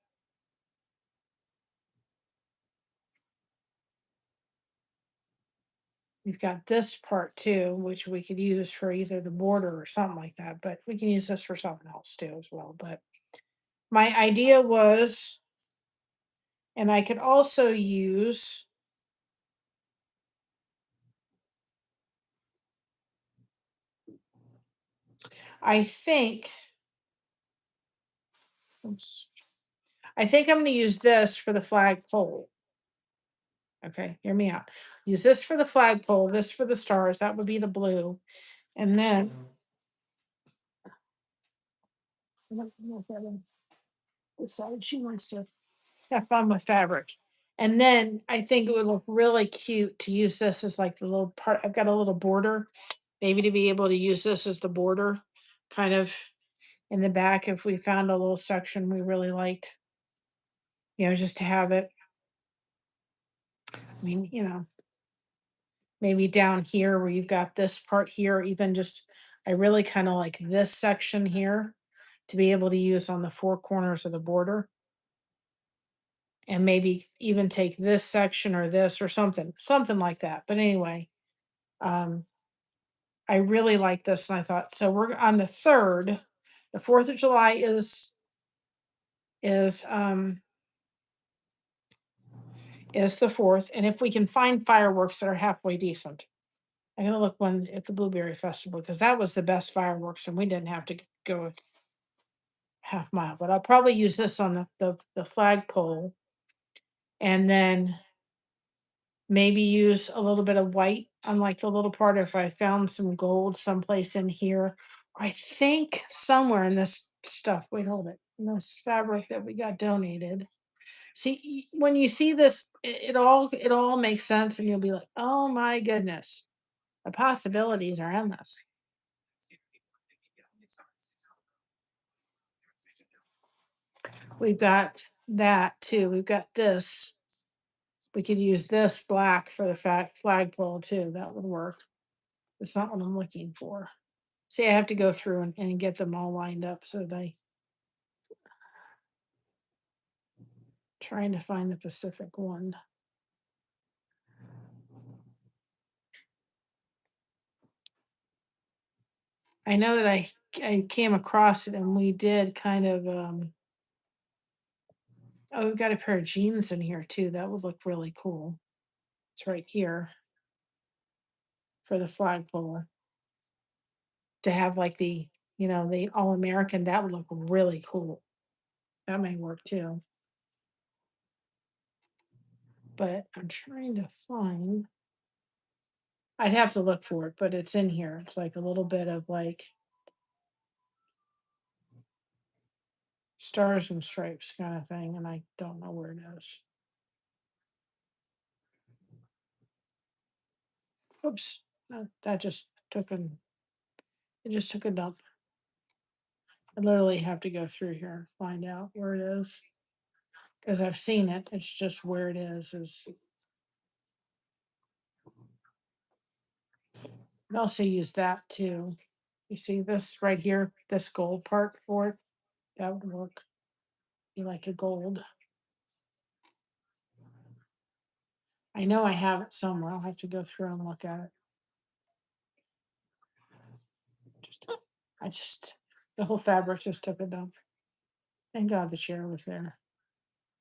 we've got this part too, which we could use for either the border or something like that, but we can use this for something else too as well. But my idea was, and I could also use, I think, oops, I think I'm going to use this for the flagpole. Okay, hear me out. Use this for the flagpole, this for the stars. That would be the blue. And then decide she wants to have fun with fabric. And then I think it would look really cute to use this as like the little part. I've got a little border, maybe to be able to use this as the border kind of in the back if we found a little section we really liked, just to have it. I mean, maybe down here where you've got this part here, even just, I really kind of like this section here to be able to use on the four corners of the border. And maybe even take this section or this or something like that. But anyway, um, I really like this, and I thought so. We're on the 3rd. The 4th of July is is the 4th, and if we can find fireworks that are halfway decent, I'm gonna look one at the Blueberry Festival because that was the best fireworks, and we didn't have to go a half mile. But I'll probably use this on the flagpole, and then maybe use a little bit of white on like the little part if I found some gold someplace in here. I think somewhere in this stuff, wait, hold it. In this fabric that we got donated. See, when you see this, it all makes sense, and you'll be like, oh my goodness, the possibilities are endless. We've got that too. We've got this. We could use this black for the flagpole too. That would work. It's not what I'm looking for. See, I have to go through and get them all lined up so they trying to find the Pacific one. I know that I came across it and we did kind of oh, we've got a pair of jeans in here too. That would look really cool. It's right here for the flagpole. To have like the all American, that would look really cool. That may work too. But I'm trying to find, I'd have to look for it, but it's in here. It's like a little bit of like stars and stripes kind of thing, and I don't know where it is. Oops, that just took an it just took a dump. I literally have to go through here and find out where it is because I've seen it. It's just where it is. I also use that too. You see this right here, this gold part for it. That would work. You like a gold. I know I have it somewhere. I'll have to go through and look at it. Just, I just, the whole fabric just took a dump. Thank God the chair was there.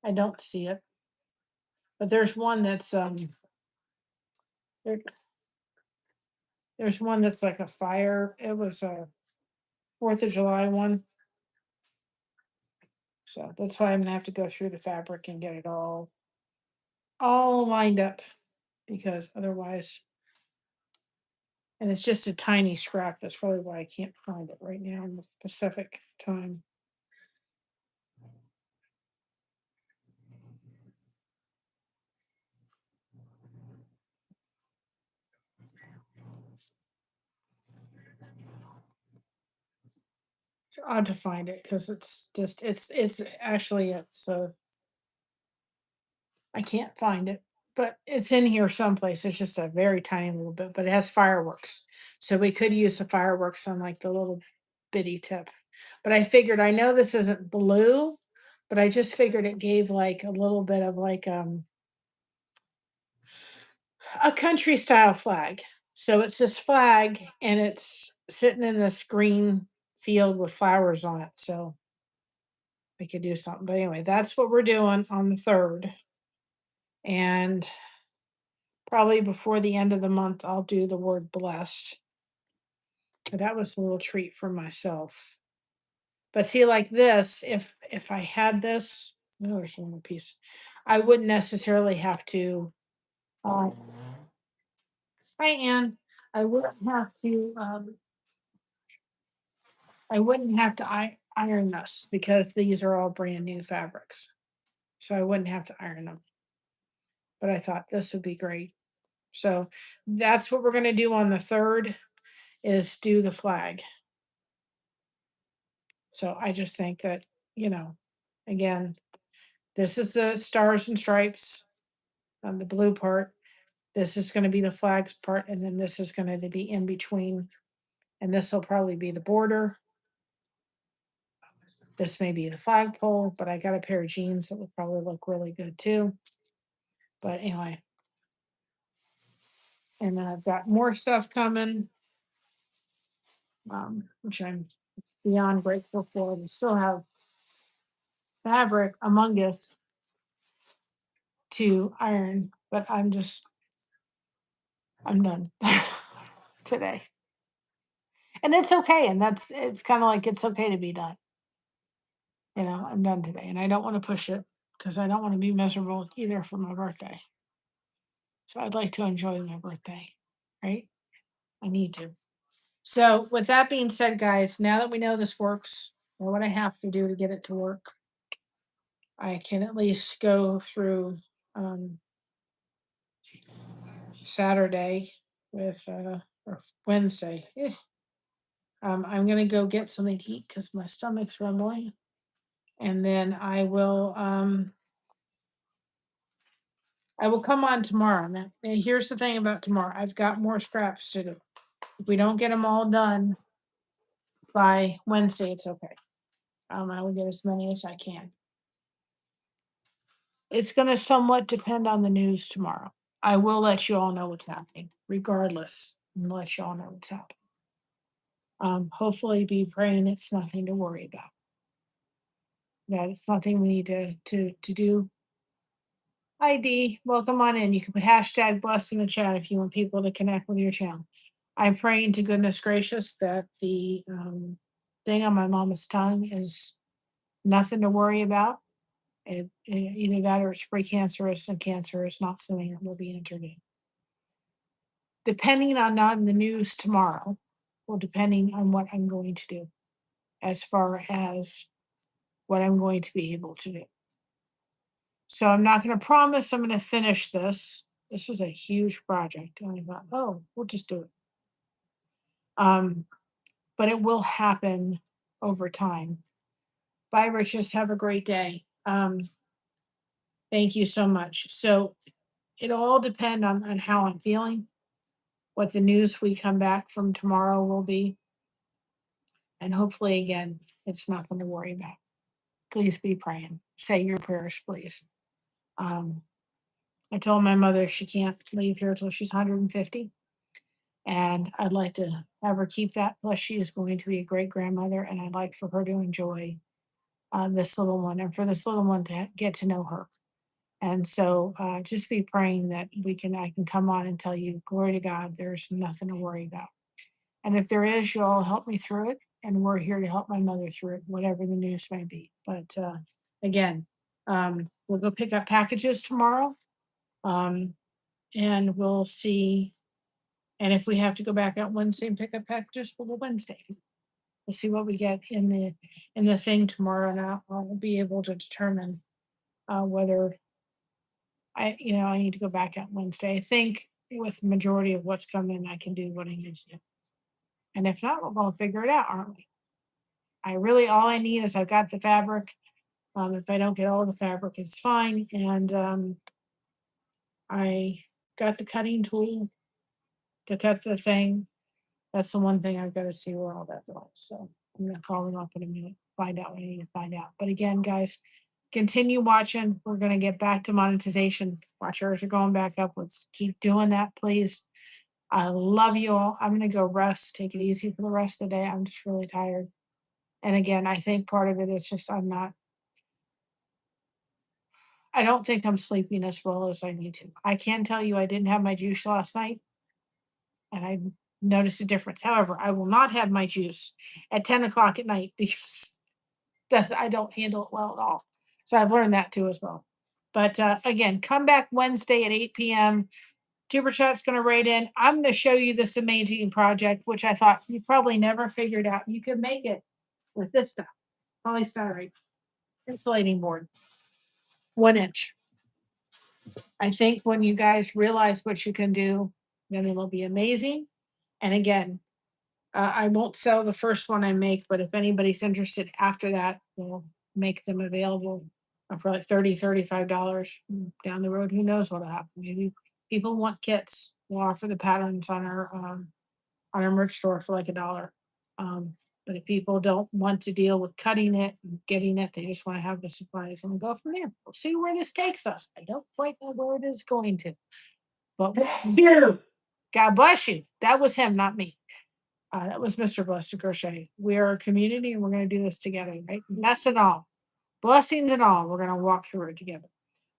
I don't see it, but there's one that's there, there's one that's like a fire. It was a 4th of July one, so that's why I'm gonna have to go through the fabric and get it all lined up because otherwise, and it's just a tiny scrap. That's probably why I can't find it right now in this specific time. It's odd to find it because it's actually I can't find it, but it's in here someplace. It's just a very tiny little bit, but it has fireworks. So we could use the fireworks on like the little bitty tip. But I figured I know this isn't blue, but I just figured it gave like a little bit of like A country style flag. So it's this flag and it's sitting in this green field with flowers on it. So we could do something. But anyway, that's what we're doing on the 3rd. And probably before the end of the month, I'll do the word blessed. But that was a little treat for myself. But see, like this, if I had this, oh, there's one more piece. I wouldn't necessarily have to. Uh, Hi, Anne. I wouldn't have to. I wouldn't have to iron this because these are all brand new fabrics. So I wouldn't have to iron them. But I thought this would be great. So that's what we're going to do on the 3rd is do the flag. So I just think that, again, this is the stars and stripes on the blue part. This is going to be the flags part, and then this is going to be in between. And this will probably be the border. This may be the flagpole, but I got a pair of jeans that would probably look really good too. But anyway, and then I've got more stuff coming, which I'm beyond grateful for. We still have fabric among us to iron, but I'm done today. And it's okay. And it's kind of like it's okay to be done. I'm done today. And I don't want to push it because I don't want to be miserable either for my birthday. So I'd like to enjoy my birthday, right? I need to. So with that being said, guys, now that we know this works, or what I have to do to get it to work, I can at least go through Saturday with or Wednesday. I'm gonna go get something to eat because my stomach's rumbling, and then I will come on tomorrow. Now, here's the thing about tomorrow: I've got more scraps to do. If we don't get them all done by Wednesday, it's okay. I will get as many as I can. It's going to somewhat depend on the news tomorrow. I will let you all know what's happening, regardless, and let you all know what's happening. Hopefully, be praying it's nothing to worry about. That it's something we need to do. ID, welcome on in. You can put hashtag blessed in the chat if you want people to connect with your channel. I'm praying to goodness gracious that the thing on my mama's tongue is nothing to worry about. Either that or it's precancerous, and cancer is not something that will be entered in. Depending on the news tomorrow, well, depending on what I'm going to do as far as what I'm going to be able to do. So I'm not going to promise I'm going to finish this. This was a huge project. And I thought, oh, we'll just do it. But it will happen over time. Bye, Riches. Have a great day. Thank you so much. So it'll all depend on how I'm feeling, what the news we come back from tomorrow will be. And hopefully, again, it's nothing to worry about. Please be praying. Say your prayers, please. I told my mother she can't leave here until she's 150. And I'd like to have her keep that. Plus, she is going to be a great grandmother. And I'd like for her to enjoy this little one and for this little one to get to know her. And so just be praying that I can come on and tell you, glory to God, there's nothing to worry about. And if there is, you'll all help me through it. And we're here to help my mother through it, whatever the news may be. But again, we'll go pick up packages tomorrow. And we'll see. And if we have to go back out Wednesday and pick up packages, we'll go Wednesday. We'll see what we get in the thing tomorrow, and I'll be able to determine whether I need to go back out Wednesday. I think with the majority of what's coming, I can do what I need to do. And if not, we're going to figure it out, aren't we? All I need is I've got the fabric. If I don't get all the fabric, it's fine. And I got the cutting tool to cut the thing. That's the one thing I've got to see where all that goes. So I'm going to call them up in a minute, find out what I need to find out. But again, guys, continue watching. We're going to get back to monetization. Watch ours are going back up. Let's keep doing that, please. I love you all. I'm going to go rest, take it easy for the rest of the day. I'm just really tired. And again, I think part of it is just I don't think I'm sleeping as well as I need to. I can tell you I didn't have my juice last night and I noticed a difference. However, I will not have my juice at 10 o'clock at night because I don't handle it well at all. So I've learned that too as well. But again, come back Wednesday at 8 p.m. Tuber Chat's going to write in. I'm going to show you this amazing project, which I thought you probably never figured out. You could make it with this stuff. Polystyrene insulating board, 1 inch. I think when you guys realize what you can do, then it'll be amazing. And again, I won't sell the first one I make, but if anybody's interested after that, we'll make them available for like $30, $35 down the road. Who knows what'll happen? Maybe people want kits. We'll offer the patterns on our merch store for like $1. But if people don't want to deal with cutting it and getting it, they just want to have the supplies and we'll go from there. We'll see where this takes us. I don't quite know where it is going to, but God bless you. That was him, not me. That was Mr. Blessed to Crochet. We are a community and we're going to do this together, right? Mess and all, blessings and all. We're going to walk through it together.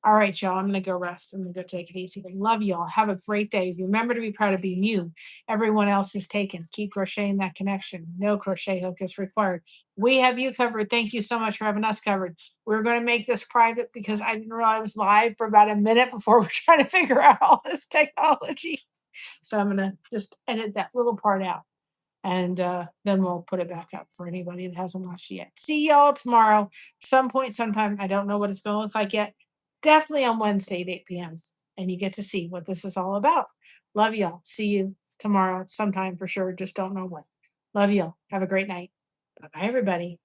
All right, y'all. I'm going to go rest. I'm going to go take it easy. I love y'all. Have a great day. Remember to be proud of being you. Everyone else is taken. Keep crocheting that connection. No crochet hook is required. We have you covered. Thank you so much for having us covered. We're going to make this private because I didn't realize I was live for about a minute before we're trying to figure out all this technology. So I'm going to just edit that little part out. And then we'll put it back up for anybody that hasn't watched it yet. See y'all tomorrow, some point, sometime. I don't know what it's going to look like yet. Definitely on Wednesday at 8 p.m. And you get to see what this is all about. Love y'all. See you tomorrow, sometime for sure. Just don't know when. Love y'all. Have a great night. Bye-bye, everybody.